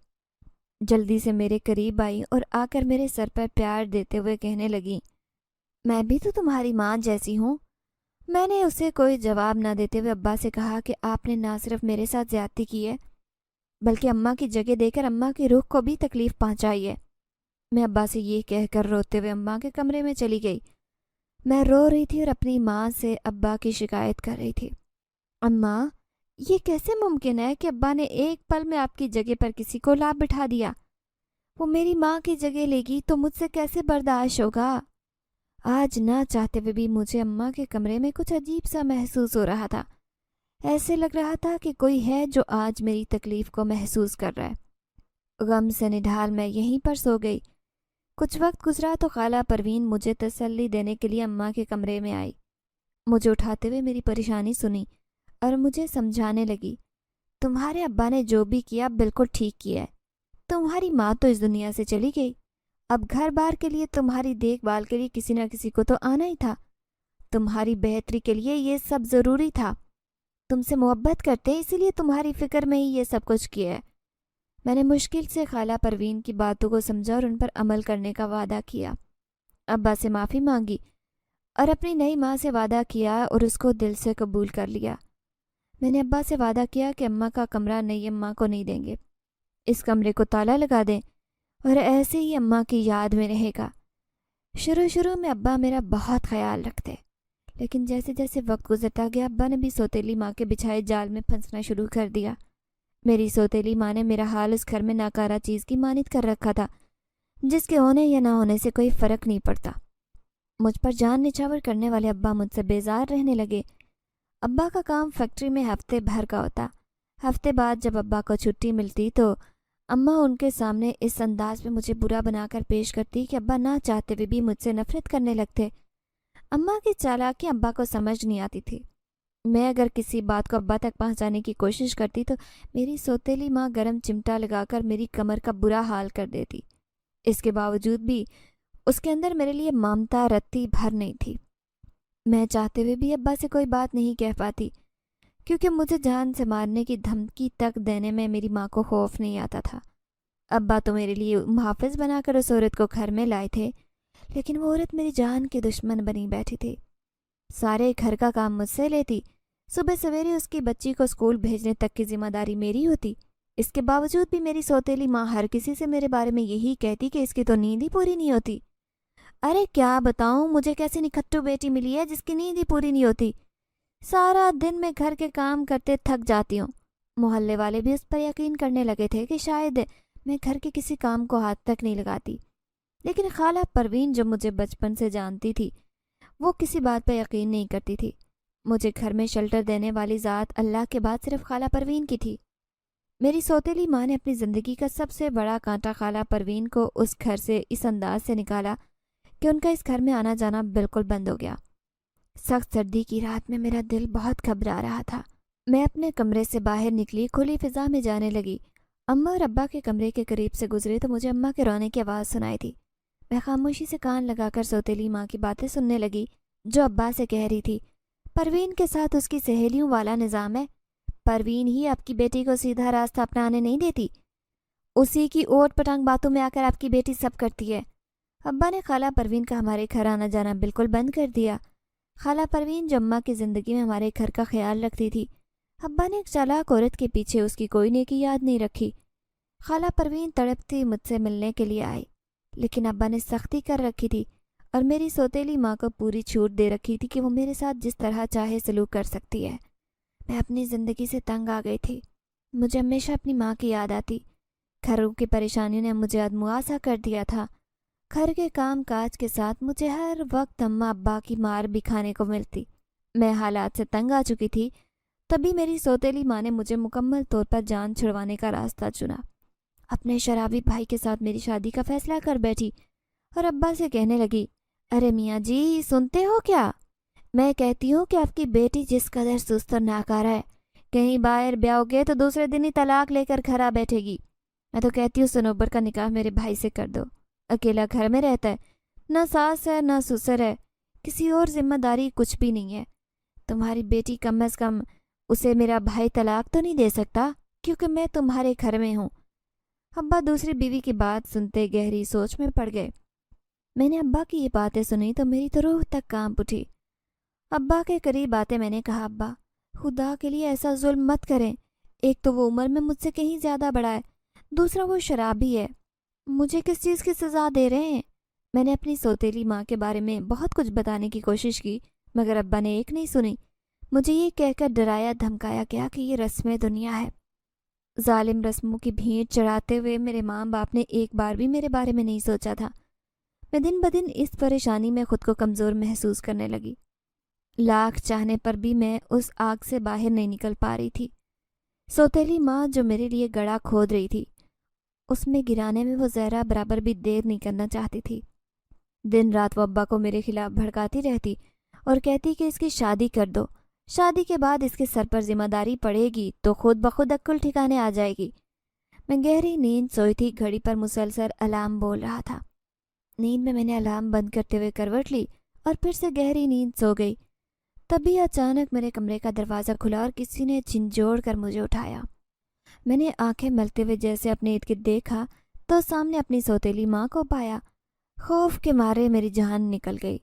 جلدی سے میرے قریب آئی اور آ کر میرے سر پر پیار دیتے ہوئے کہنے لگی، میں بھی تو تمہاری ماں جیسی ہوں۔ میں نے اسے کوئی جواب نہ دیتے ہوئے ابا سے کہا کہ آپ نے نہ صرف میرے ساتھ زیادتی کی ہے بلکہ اماں کی جگہ دے کر اماں کی روح کو بھی تکلیف پہنچائی ہے۔ میں ابا سے یہ کہہ کر روتے ہوئے اماں کے کمرے میں چلی گئی۔ میں رو رہی تھی اور اپنی ماں سے ابا کی شکایت کر رہی تھی۔ اماں، یہ کیسے ممکن ہے کہ ابا نے ایک پل میں آپ کی جگہ پر کسی کو لا بٹھا دیا؟ وہ میری ماں کی جگہ لے گی تو مجھ سے کیسے برداشت ہوگا؟ آج نہ چاہتے ہوئے بھی مجھے اماں کے کمرے میں کچھ عجیب سا محسوس ہو رہا تھا۔ ایسے لگ رہا تھا کہ کوئی ہے جو آج میری تکلیف کو محسوس کر رہا ہے۔ غم سے نڈھال میں یہیں پر سو گئی۔ کچھ وقت گزرا تو خالہ پروین مجھے تسلی دینے کے لیے اماں کے کمرے میں آئی۔ مجھے اٹھاتے ہوئے میری پریشانی سنی اور مجھے سمجھانے لگی، تمہارے ابا نے جو بھی کیا بالکل ٹھیک کیا ہے۔ تمہاری ماں تو اس دنیا سے چلی گئی، اب گھر بار کے لیے تمہاری دیکھ بھال کے لیے کسی نہ کسی کو تو آنا ہی تھا۔ تمہاری بہتری کے لیے یہ سب ضروری تھا۔ تم سے محبت کرتے اسی لیے تمہاری فکر میں ہی یہ سب کچھ کیا ہے۔ میں نے مشکل سے خالہ پروین کی باتوں کو سمجھا اور ان پر عمل کرنے کا وعدہ کیا۔ ابا سے معافی مانگی اور اپنی نئی ماں سے وعدہ کیا اور اس کو دل سے قبول کر لیا۔ میں نے ابا سے وعدہ کیا کہ اماں کا کمرہ نئی اماں کو نہیں دیں گے، اس کمرے کو تالا لگا دیں اور ایسے ہی اماں کی یاد میں رہے گا۔ شروع میں ابا میرا بہت خیال رکھتے، لیکن جیسے جیسے وقت گزرتا گیا ابا نے بھی سوتیلی ماں کے بچھائے جال میں پھنسنا شروع کر دیا۔ میری سوتیلی ماں نے میرا حال اس گھر میں ناکارہ چیز کی مانند کر رکھا تھا، جس کے ہونے یا نہ ہونے سے کوئی فرق نہیں پڑتا۔ مجھ پر جان نچھاور کرنے والے ابا مجھ سے بیزار رہنے لگے۔ ابا کا کام فیکٹری میں ہفتے بھر کا ہوتا۔ ہفتے بعد جب ابا کو چھٹی ملتی تو اماں ان کے سامنے اس انداز میں مجھے برا بنا کر پیش کرتی کہ ابا نہ چاہتے ہوئے بھی مجھ سے نفرت کرنے لگتے۔ اماں کی چالاکی ابا کو سمجھ نہیں آتی تھی۔ میں اگر کسی بات کو ابا تک پہنچانے کی کوشش کرتی تو میری سوتیلی ماں گرم چمٹا لگا کر میری کمر کا برا حال کر دیتی۔ اس کے باوجود بھی اس کے اندر میرے لیے ممتا رتی بھر نہیں تھی۔ میں چاہتے ہوئے بھی ابا سے کوئی بات نہیں کہہ پاتی، کیونکہ مجھے جان سے مارنے کی دھمکی تک دینے میں میری ماں کو خوف نہیں آتا تھا۔ ابا تو میرے لیے محافظ بنا کر اس عورت کو گھر میں لائے تھے، لیکن وہ عورت میری جان کی دشمن بنی بیٹھی تھی۔ سارے گھر کا کام مجھ سے لیتی، صبح سویرے اس کی بچی کو اسکول بھیجنے تک کی ذمہ داری میری ہوتی۔ اس کے باوجود بھی میری سوتیلی ماں ہر کسی سے میرے بارے میں یہی کہتی کہ اس کی تو نیند ہی پوری نہیں ہوتی۔ ارے کیا بتاؤں، مجھے کیسی نکھٹو بیٹی ملی ہے جس کی نیند ہی پوری نہیں ہوتی۔ سارا دن میں گھر کے کام کرتے تھک جاتی ہوں۔ محلے والے بھی اس پر یقین کرنے لگے تھے کہ شاید میں گھر کے کسی کام کو ہاتھ تک نہیں لگاتی، لیکن خالہ پروین جو مجھے بچپن سے جانتی تھی وہ کسی بات پر یقین نہیں کرتی تھی۔ مجھے گھر میں شیلٹر دینے والی ذات اللہ کے بعد صرف خالہ پروین کی تھی۔ میری سوتیلی ماں نے اپنی زندگی کا سب سے بڑا کانٹا خالہ پروین کو اس گھر سے اس انداز سے نکالا کہ ان کا اس گھر میں آنا جانا بالکل بند ہو گیا۔ سخت سردی کی رات میں میرا دل بہت گھبرا رہا تھا۔ میں اپنے کمرے سے باہر نکلی، کھلی فضا میں جانے لگی۔ اماں اور ابا کے کمرے کے قریب سے گزرے تو مجھے اماں کے رونے کی آواز سنائی تھی۔ میں خاموشی سے کان لگا کر سوتیلی ماں کی باتیں سننے لگی، جو ابا سے کہہ رہی تھی، پروین کے ساتھ اس کی سہیلیوں والا نظام ہے۔ پروین ہی آپ کی بیٹی کو سیدھا راستہ اپنانے نہیں دیتی، اسی کی اوٹ پٹانگ باتوں میں آ کر آپ کی بیٹی سب کرتی ہے۔ ابا نے خالہ پروین کا ہمارے گھر آنا جانا بالکل بند کر دیا۔ خالہ پروین جو اماں کی زندگی میں ہمارے گھر کا خیال رکھتی تھی، ابا نے ایک چالاک عورت کے پیچھے اس کی کوئی نیکی یاد نہیں رکھی۔ خالہ پروین تڑپتی مجھ سے ملنے کے لیے آئی، لیکن ابا نے سختی کر رکھی تھی اور میری سوتیلی ماں کو پوری چھوٹ دے رکھی تھی کہ وہ میرے ساتھ جس طرح چاہے سلوک کر سکتی ہے۔ میں اپنی زندگی سے تنگ آ گئی تھی۔ مجھے ہمیشہ اپنی ماں کی یاد آتی۔ گھروں کی پریشانیوں نے مجھے ادموا سا کر دیا تھا۔ گھر کے کام کاج کے ساتھ مجھے ہر وقت اماں ابا کی مار بھی کھانے کو ملتی۔ میں حالات سے تنگ آ چکی تھی، تبھی میری سوتیلی ماں نے مجھے مکمل طور پر جان چھڑوانے کا راستہ چنا۔ اپنے شرابی بھائی کے ساتھ میری شادی کا فیصلہ کر بیٹھی اور ابا سے کہنے لگی، ارے میاں جی سنتے ہو کیا؟ میں کہتی ہوں کہ آپ کی بیٹی جس قدر سست اور ناکارہ ہے، کہیں باہر بیاہ گے تو دوسرے دن ہی طلاق لے کر گھر آ بیٹھے گی۔ میں تو کہتی ہوں صنوبر کا نکاح میرے بھائی سے کر دو، اکیلا گھر میں رہتا ہے، نہ ساس ہے نہ سسر ہے، کسی اور ذمہ داری کچھ بھی نہیں ہے۔ تمہاری بیٹی کم از کم اسے میرا بھائی طلاق تو نہیں دے سکتا، کیونکہ میں تمہارے گھر میں ہوں۔ ابا دوسری بیوی کی بات سنتے گہری سوچ میں پڑ گئے۔ میں نے ابا کی یہ باتیں سنی تو میری تو روح تک کانپ اٹھی۔ ابا کے قریب آتے میں نے کہا، ابا خدا کے لیے ایسا ظلم مت کریں، ایک تو وہ عمر میں مجھ سے کہیں زیادہ بڑا ہے، دوسرا وہ شرابی ہے، مجھے کس چیز کی سزا دے رہے ہیں؟ میں نے اپنی سوتیلی ماں کے بارے میں بہت کچھ بتانے کی کوشش کی، مگر ابا نے ایک نہیں سنی۔ مجھے یہ کہہ کر ڈرایا دھمکایا گیا کہ یہ رسم دنیا ہے۔ ظالم رسموں کی بھینٹ چڑھاتے ہوئے میرے ماں باپ نے ایک بار بھی میرے بارے میں نہیں سوچا تھا۔ میں دن بدن اس پریشانی میں خود کو کمزور محسوس کرنے لگی۔ لاکھ چاہنے پر بھی میں اس آگ سے باہر نہیں نکل پا رہی تھی۔ سوتیلی ماں جو میرے لیے گڑھا کھود رہی تھی، اس میں گرانے میں وہ ذرا برابر بھی دیر نہیں کرنا چاہتی تھی۔ دن رات وہ ابا کو میرے خلاف بھڑکاتی رہتی اور کہتی کہ اس کی شادی کر دو، شادی کے بعد اس کے سر پر ذمہ داری پڑے گی تو خود بخود عقل ٹھکانے آ جائے گی۔ میں گہری نیند سوئی تھی، گھڑی پر مسلسل الارم بول رہا تھا۔ نیند میں نے الارم بند کرتے ہوئے کروٹ لی اور پھر سے گہری نیند سو گئی۔ تبھی اچانک میرے کمرے کا دروازہ کھلا اور کسی نے جھنجھوڑ کر مجھے اٹھایا۔ میں نے آنکھیں ملتے ہوئے جیسے اپنے ارد گرد دیکھا تو سامنے اپنی سوتیلی ماں کو پایا۔ خوف کے مارے میری جان نکل گئی۔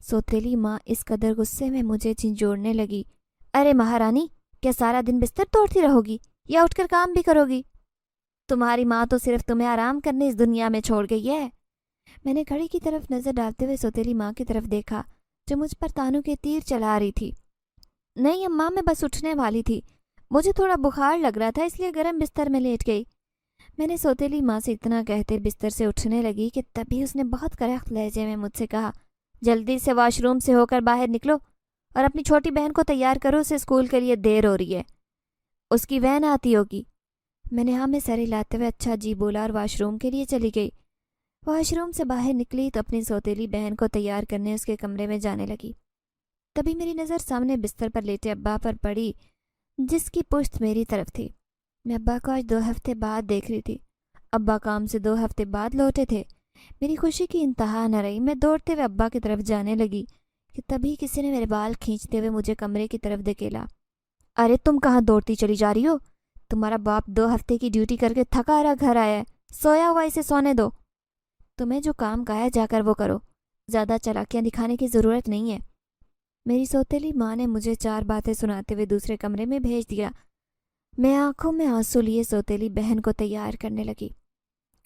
سوتیلی ماں اس قدر غصے میں مجھے جھنجھوڑنے لگی، ارے مہارانی، کیا سارا دن بستر توڑتی رہو گی یا اٹھ کر کام بھی کرو گی؟ تمہاری ماں تو صرف تمہیں آرام کرنے اس دنیا میں چھوڑ گئی ہے۔ میں نے گھڑی کی طرف نظر ڈالتے ہوئے سوتیلی ماں کی طرف دیکھا جو مجھ پر تانوں کے تیر چلا رہی تھی۔ نہیں اماں، میں بس اٹھنے والی تھی، مجھے تھوڑا بخار لگ رہا تھا اس لیے گرم بستر میں لیٹ گئی۔ میں نے سوتیلی ماں سے اتنا کہتے بستر سے اٹھنے لگی کہ تبھی اس نے بہت کرخت لہجے میں مجھ سے کہا، جلدی سے واش روم سے ہو کر باہر نکلو اور اپنی چھوٹی بہن کو تیار کرو، اسے اسکول کے لیے دیر ہو رہی ہے، اس کی وین آتی ہوگی۔ میں نے ہاں میں سر ہلاتے ہوئے اچھا جی بولا اور واش روم کے لیے چلی گئی۔ واش روم سے باہر نکلی تو اپنی سوتیلی بہن کو تیار کرنے اس کے کمرے میں جانے لگی۔ تبھی میری نظر سامنے بستر پر لیٹے ابا پر پڑی، جس کی پشت میری طرف تھی۔ میں ابا کو آج 2 ہفتے بعد دیکھ رہی تھی۔ ابا کام سے 2 ہفتے بعد لوٹے تھے۔ میری خوشی کی انتہا نہ رہی۔ میں دوڑتے ہوئے ابا کی طرف جانے لگی کہ تبھی کسی نے میرے بال کھینچتے ہوئے مجھے کمرے کی طرف دھکیلا۔ ارے تم کہاں دوڑتی چلی جا رہی ہو؟ تمہارا باپ 2 ہفتے کی ڈیوٹی کر کے تھکا رہا گھر آیا ہے، سویا ہوا اسے سونے دو۔ تمہیں جو کام کہا ہے جا کر وہ کرو، زیادہ چالاکیاں دکھانے کی ضرورت نہیں ہے۔ میری سوتیلی ماں نے مجھے 4 باتیں سناتے ہوئے دوسرے کمرے میں بھیج دیا۔ میں آنکھوں میں آنسو لیے سوتیلی بہن کو تیار کرنے لگی۔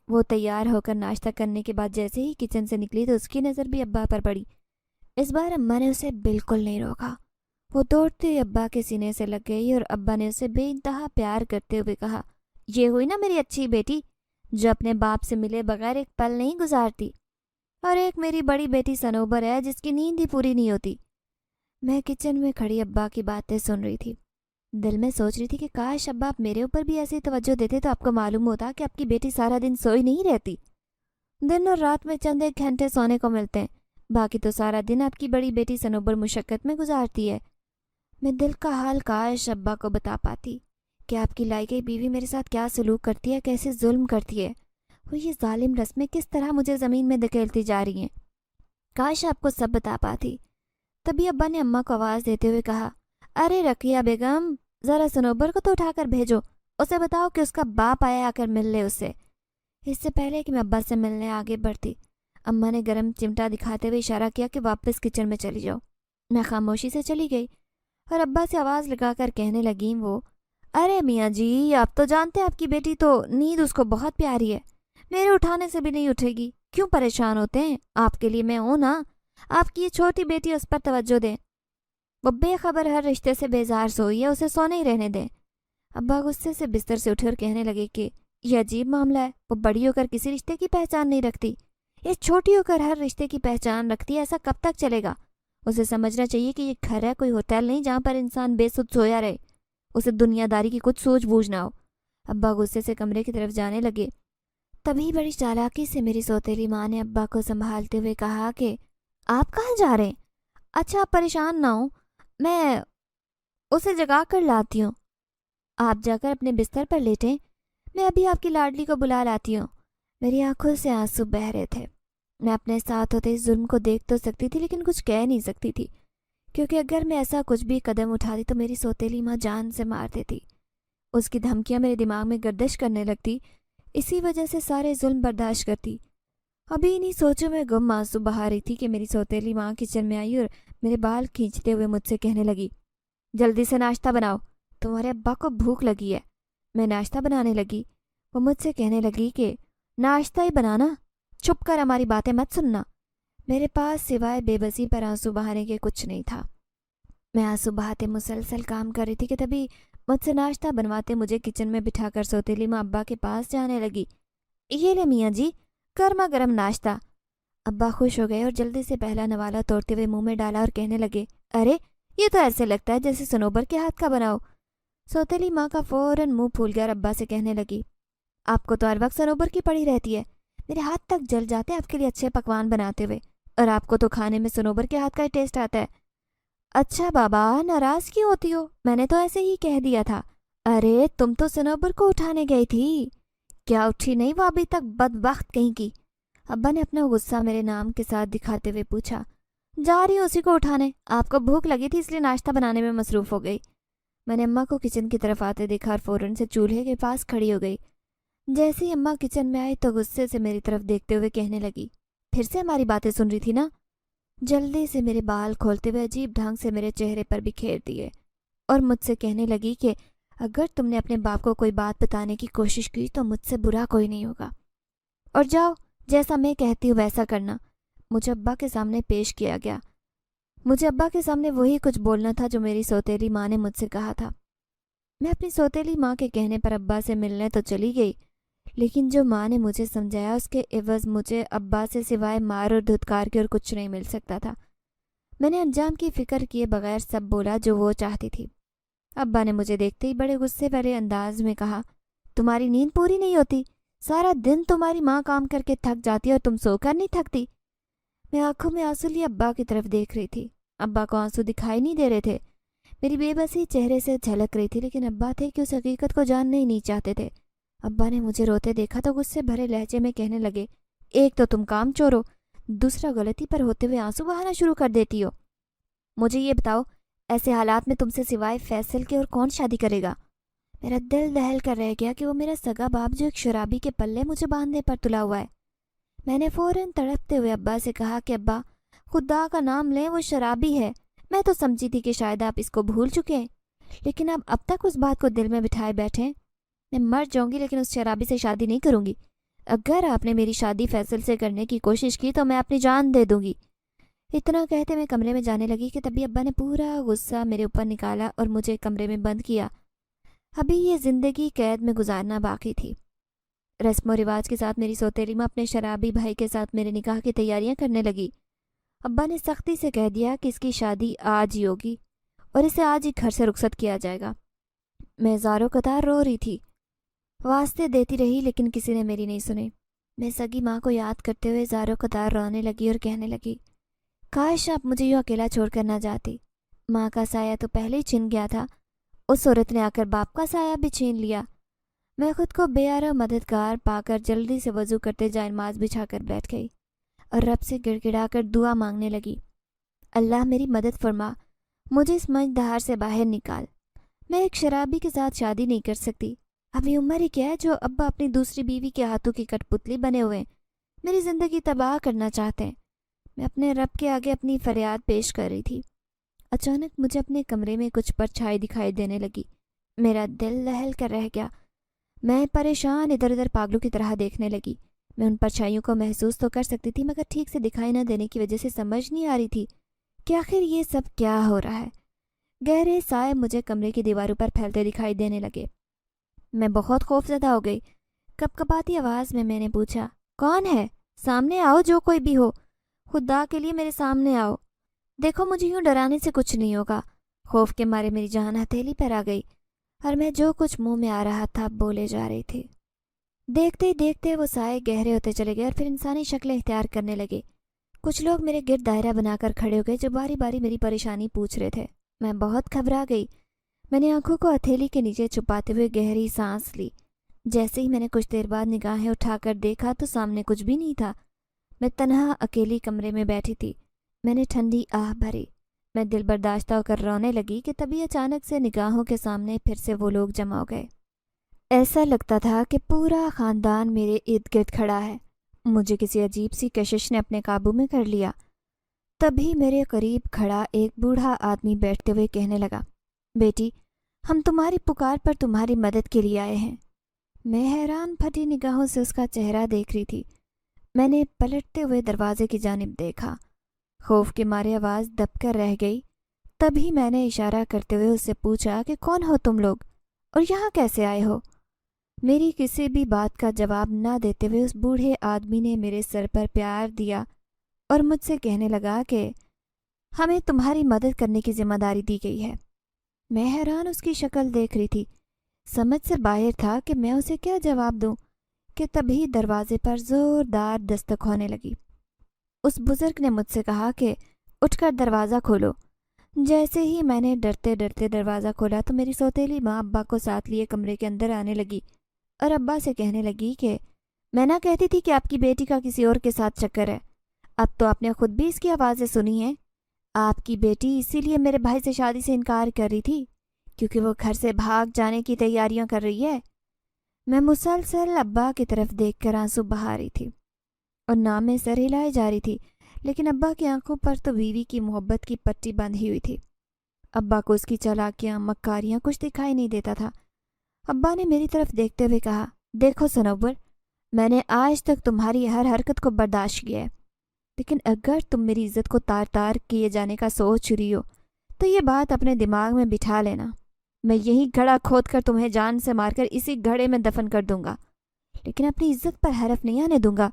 وہ تیار ہو کر ناشتہ کرنے کے بعد جیسے ہی کچن سے نکلی تو اس کی نظر بھی ابا پر پڑی۔ اس بار اماں نے اسے بالکل نہیں روکا۔ وہ دوڑتے ہوئے ابا کے سینے سے لگ گئی اور ابا نے اسے بے انتہا پیار کرتے ہوئے کہا، یہ ہوئی نا میری اچھی بیٹی، جو اپنے باپ سے ملے بغیر ایک پل نہیں گزارتی، اور ایک میری بڑی بیٹی سنوبر ہے جس کی نیند ہی پوری نہیں ہوتی۔ میں کچن میں کھڑی ابا کی باتیں سن رہی تھی۔ دل میں سوچ رہی تھی کہ کاش ابا آپ میرے اوپر بھی ایسی توجہ دیتے تو آپ کو معلوم ہوتا کہ آپ کی بیٹی سارا دن سوئی نہیں رہتی۔ دن اور رات میں چند 1 گھنٹے سونے کو ملتے ہیں، باقی تو سارا دن آپ کی بڑی بیٹی سنوبر مشقت میں گزارتی ہے۔ میں دل کا حال کاش ابا کو بتا پاتی کہ آپ کی لائی گئی بیوی میرے ساتھ کیا سلوک کرتی ہے، کیسے ظلم کرتی ہے، وہ یہ ظالم رسمیں کس طرح مجھے زمین میں دھکیلتی جا رہی ہیں۔ کاش آپ کو سب بتا پاتی۔ تبھی ابا نے اماں کو آواز دیتے ہوئے کہا، ارے رقیہ بیگم، ذرا سنوبر کو تو اٹھا کر بھیجو، اسے بتاؤ کہ اس کا باپ آیا آ کر مل لے اسے۔ اس سے پہلے کہ میں ابا سے ملنے آگے بڑھتی، اماں نے گرم چمٹا دکھاتے ہوئے اشارہ کیا کہ واپس کچن میں چلی جاؤ۔ میں خاموشی سے چلی گئی اور ابا سے آواز لگا کر کہنے لگیں وہ، ارے میاں جی، آپ تو جانتے ہیں آپ کی بیٹی تو نیند اس کو بہت پیاری ہے، میرے اٹھانے سے بھی نہیں اٹھے گی، کیوں پریشان ہوتے ہیں؟ آپ کے لیے میں ہوں نا، آپ کی یہ چھوٹی بیٹی اس پر توجہ دیں، وہ بے خبر ہر رشتے سے بیزار سوئی ہے، اسے سونے ہی رہنے دیں۔ ابا غصے سے بستر سے اٹھے اور کہنے لگے کہ یہ عجیب معاملہ ہے، وہ بڑی ہو کر کسی رشتے کی پہچان نہیں رکھتی، یہ چھوٹی ہو کر ہر رشتے کی پہچان رکھتی ہے، ایسا کب تک چلے گا؟ اسے سمجھنا چاہیے کہ یہ گھر ہے، کوئی ہوٹل نہیں جہاں پر انسان بے سود سویا رہے، اسے دنیا داری کی کچھ سوچ بوجھ نہ ہو۔ ابا غصے سے کمرے کی طرف جانے لگے۔ تبھی بڑی چالاکی سے میری سوتیلی ماں نے ابا کو سنبھالتے ہوئے کہا کہ آپ کہاں جا رہے ہیں؟ اچھا آپ پریشان نہ ہوں، میں اسے جگا کر لاتی ہوں، آپ جا کر اپنے بستر پر لیٹیں، میں ابھی آپ کی لاڈلی کو بلا لاتی ہوں۔ میری آنکھوں سے آنسو بہہ رہے تھے۔ میں اپنے ساتھ ہوتے اس ظلم کو دیکھ تو سکتی تھی لیکن کچھ کہہ نہیں سکتی تھی، کیونکہ اگر میں ایسا کچھ بھی قدم اٹھاتی تو میری سوتیلی ماں جان سے مار دیتی۔ اس کی دھمکیاں میرے دماغ میں گردش کرنے لگتی، اسی وجہ سے سارے ظلم برداشت کرتی۔ ابھی انہی سوچوں میں گم آنسو بہا رہی تھی کہ میری سوتیلی ماں کچن میں آئی اور میرے بال کھینچتے ہوئے مجھ سے کہنے لگی، جلدی سے ناشتہ بناؤ، تمہارے ابا کو بھوک لگی ہے۔ میں ناشتہ بنانے لگی۔ وہ مجھ سے کہنے لگی کہ ناشتہ ہی بنانا، چھپ کر ہماری باتیں مت سننا۔ میرے پاس سوائے بے بسی پر آنسو بہانے کے کچھ نہیں تھا۔ میں آنسو بہاتے مسلسل کام کر رہی تھی کہ تبھی مجھ سے ناشتہ بنواتے مجھے کچن میں بٹھا کر سوتیلی ماں ابا کے پاس جانے لگی۔ یہ لے میاں جی، گرما گرم ناشتہ۔ ابا خوش ہو گئے اور جلدی سے پہلا نوالا توڑتے ہوئے منہ میں ڈالا اور کہنے لگے، ارے یہ تو ایسے لگتا ہے جیسے سنوبر کے ہاتھ کا بناؤ۔ سوتیلی ماں کا فوراً منہ پھول گیا اور ابا سے کہنے لگی، آپ کو تو ہر وقت سنوبر کی پڑی رہتی ہے، میرے ہاتھ تک جل جاتے ہیں آپ کے لیے اچھے پکوان بناتے ہوئے، اور آپ کو تو کھانے میں سنوبر کے ہاتھ کا ہی ٹیسٹ آتا ہے۔ اچھا بابا، ناراض کیوں ہوتی ہو؟ میں نے تو ایسے ہی کہہ دیا تھا۔ ارے تم تو سنوبر کو اٹھانے گئی تھی، کیا اٹھی نہیں وہ ابھی تک، بدبخت کہیں کی؟ ابا نے اپنا غصہ میرے نام کے ساتھ دکھاتے ہوئے پوچھا۔ جا رہی ہوں اسی کو اٹھانے، آپ کو بھوک لگی تھی اس لیے ناشتہ بنانے میں مصروف ہو گئی۔ میں نے اماں کو کچن کی طرف آتے دیکھا اور فوراً سے چولہے کے پاس کھڑی ہو گئی۔ جیسے ہی اماں کچن میں آئی تو غصے سے میری طرف دیکھتے ہوئے کہنے لگی، پھر سے ہماری باتیں سن رہی تھی نا؟ جلدی سے میرے بال کھولتے ہوئے عجیب ڈھنگ سے میرے چہرے پر بکھیر دیے اور مجھ سے کہنے لگی کہ اگر تم نے اپنے باپ کو کوئی بات بتانے کی کوشش کی تو مجھ سے برا کوئی نہیں ہوگا، اور جاؤ جیسا میں کہتی ہوں ویسا کرنا۔ مجھے ابا کے سامنے پیش کیا گیا۔ مجھے ابا کے سامنے وہی کچھ بولنا تھا جو میری سوتیلی ماں نے مجھ سے کہا تھا۔ میں اپنی سوتیلی ماں کے کہنے پر ابا سے ملنے تو چلی گئی، لیکن جو ماں نے مجھے سمجھایا اس کے عوض مجھے ابا سے سوائے مار اور دھتکار کے اور کچھ نہیں مل سکتا تھا۔ میں نے انجام کی فکر کیے بغیر سب بولا جو وہ چاہتی تھی۔ ابا نے مجھے دیکھتے ہی بڑے غصے والے انداز میں کہا، تمہاری نیند پوری نہیں ہوتی؟ سارا دن تمہاری ماں کام کر کے تھک جاتی ہے اور تم سو کر نہیں تھکتی؟ میں آنکھوں میں آنسو لیے ابا کی طرف دیکھ رہی تھی۔ ابا کو آنسو دکھائی نہیں دے رہے تھے، میری بے بسی چہرے سے جھلک رہی تھی، لیکن ابا تھے کہ اس حقیقت کو جاننا ہی نہیں چاہتے تھے۔ ابا نے مجھے روتے دیکھا تو غصے بھرے لہجے میں کہنے لگے، ایک تو تم کام چور ہو، دوسرا غلطی پر ہوتے ہوئے آنسو بہانا شروع کر دیتی ہو۔ مجھے یہ بتاؤ، ایسے حالات میں تم سے سوائے فیصل کے اور کون شادی کرے گا؟ میرا دل دہل کر رہ گیا کہ وہ میرا سگا باپ جو ایک شرابی کے پلے مجھے باندھنے پر تلا ہوا ہے۔ میں نے فوراً تڑپتے ہوئے ابا سے کہا کہ ابا، خدا کا نام لیں، وہ شرابی ہے۔ میں تو سمجھی تھی کہ شاید آپ اس کو بھول چکے ہیں، لیکن آپ اب تک اس بات کو دل میں بٹھائے بیٹھے ہیں۔ میں مر جاؤں گی لیکن اس شرابی سے شادی نہیں کروں گی۔ اگر آپ نے میری شادی فیصل سے کرنے کی کوشش کی تو میں اپنی جان دے دوں گی۔ اتنا کہتے میں کمرے میں جانے لگی کہ تبھی ابا نے پورا غصہ میرے اوپر نکالا اور مجھے کمرے میں بند کیا۔ ابھی یہ زندگی قید میں گزارنا باقی تھی۔ رسم و رواج کے ساتھ میری سوتیلی ماں اپنے شرابی بھائی کے ساتھ میرے نکاح کی تیاریاں کرنے لگی۔ ابا نے سختی سے کہہ دیا کہ اس کی شادی آج ہی ہوگی اور اسے آج ہی گھر سے رخصت کیا جائے گا۔ میں زاروں قطار رو رہی تھی، واسطے دیتی رہی لیکن کسی نے میری نہیں سنی۔ میں سگی ماں کو یاد کرتے ہوئے زاروں قطار رونے لگی اور کہنے لگی، کاش آپ مجھے یوں اکیلا چھوڑ کر نہ جاتی۔ ماں کا سایہ تو پہلے ہی چھن گیا تھا، اس عورت نے آ کر باپ کا سایہ بھی چھین لیا۔ میں خود کو بے یار و مددگار پا کر جلدی سے وضو کرتے جائے نماز بچھا کر بیٹھ گئی اور رب سے گڑ گڑا کر دعا مانگنے لگی، اللہ میری مدد فرما، مجھے اس مجدہار سے باہر نکال۔ میں ایک شرابی کے ساتھ شادی نہیں کر سکتی۔ ابھی عمر ہی کیا ہے جو ابا اپنی دوسری بیوی کے ہاتھوں کی کٹ پتلی بنے ہوئے ہیں، میری زندگی تباہ کرنا چاہتے ہیں۔ میں اپنے رب کے آگے اپنی فریاد پیش کر رہی تھی۔ اچانک مجھے اپنے کمرے میں کچھ پرچھائی دکھائی دینے لگی۔ میرا دل دہل کر رہ گیا۔ میں پریشان ادھر ادھر پاگلوں کی طرح دیکھنے لگی۔ میں ان پرچھائیوں کو محسوس تو کر سکتی تھی مگر ٹھیک سے دکھائی نہ دینے کی وجہ سے سمجھ نہیں آ رہی تھی کہ آخر یہ سب کیا ہو رہا ہے۔ گہرے سائے مجھے کمرے کی دیواروں پر پھیلتے دکھائی دینے لگے۔ میں بہت خوفزدہ ہو گئی۔ کپ کپاتی آواز میں نے پوچھا، کون ہے؟ سامنے آؤ، جو کوئی بھی ہو، خدا کے لیے میرے سامنے آؤ۔ دیکھو مجھے یوں ڈرانے سے کچھ نہیں ہوگا۔ خوف کے مارے میری جان ہتھیلی پر آ گئی اور میں جو کچھ منہ میں آ رہا تھا بولے جا رہی تھی۔ دیکھتے ہی دیکھتے وہ سائے گہرے ہوتے چلے گئے اور پھر انسانی شکلیں اختیار کرنے لگے۔ کچھ لوگ میرے گرد دائرہ بنا کر کھڑے ہو گئے جو باری باری میری پریشانی پوچھ رہے تھے۔ میں بہت گھبرا گئی۔ میں نے آنکھوں کو ہتھیلی کے نیچے چھپاتے ہوئے گہری سانس لی۔ جیسے ہی میں نے کچھ دیر بعد نگاہیں اٹھا کر دیکھا تو سامنے کچھ بھی نہیں تھا۔ میں تنہا اکیلی کمرے میں بیٹھی تھی۔ میں نے ٹھنڈی آہ بھری۔ میں دل برداشتہ ہو کر رونے لگی کہ تبھی اچانک سے نگاہوں کے سامنے پھر سے وہ لوگ جمع ہو گئے۔ ایسا لگتا تھا کہ پورا خاندان میرے ارد گرد کھڑا ہے۔ مجھے کسی عجیب سی کشش نے اپنے قابو میں کر لیا۔ تبھی میرے قریب کھڑا ایک بوڑھا آدمی بیٹھتے ہوئے کہنے لگا، بیٹی، ہم تمہاری پکار پر تمہاری مدد کے لیے آئے ہیں۔ میں حیران پھٹی نگاہوں سے اس کا چہرہ دیکھ رہی تھی۔ میں نے پلٹتے ہوئے دروازے کی جانب دیکھا۔ خوف کے مارے آواز دب کر رہ گئی۔ تبھی میں نے اشارہ کرتے ہوئے اس سے پوچھا کہ کون ہو تم لوگ اور یہاں کیسے آئے ہو؟ میری کسی بھی بات کا جواب نہ دیتے ہوئے اس بوڑھے آدمی نے میرے سر پر پیار دیا اور مجھ سے کہنے لگا کہ ہمیں تمہاری مدد کرنے کی ذمہ داری دی گئی ہے۔ میں حیران اس کی شکل دیکھ رہی تھی۔ سمجھ سے باہر تھا کہ میں اسے کیا جواب دوں کہ تبھی دروازے پر زوردار دستک ہونے لگی۔ اس بزرگ نے مجھ سے کہا کہ اٹھ کر دروازہ کھولو۔ جیسے ہی میں نے ڈرتے ڈرتے دروازہ کھولا تو میری سوتیلی ماں ابا کو ساتھ لیے کمرے کے اندر آنے لگی اور ابا سے کہنے لگی کہ میں نہ کہتی تھی کہ آپ کی بیٹی کا کسی اور کے ساتھ چکر ہے، اب تو آپ نے خود بھی اس کی آوازیں سنی ہیں۔ آپ کی بیٹی اسی لیے میرے بھائی سے شادی سے انکار کر رہی تھی کیونکہ وہ گھر سے بھاگ جانے کی تیاریاں کر رہی ہے۔ میں مسلسل ابا کی طرف دیکھ کر آنسو بہا رہی تھی اور نام میں سر ہلائے جا رہی تھی، لیکن ابا کی آنکھوں پر تو بیوی کی محبت کی پٹی بندھی ہوئی تھی۔ ابا کو اس کی چالاکیاں مکاریاں کچھ دکھائی نہیں دیتا تھا۔ ابا نے میری طرف دیکھتے ہوئے کہا، دیکھو سنور، میں نے آج تک تمہاری ہر حرکت کو برداشت کیا ہے، لیکن اگر تم میری عزت کو تار تار کیے جانے کا سوچ رہی ہو تو یہ بات اپنے دماغ میں بٹھا لینا۔ میں یہی گھڑا کھود کر تمہیں جان سے مار کر اسی گھڑے میں دفن کر دوں گا، لیکن اپنی عزت پر حرف نہیں آنے دوں گا۔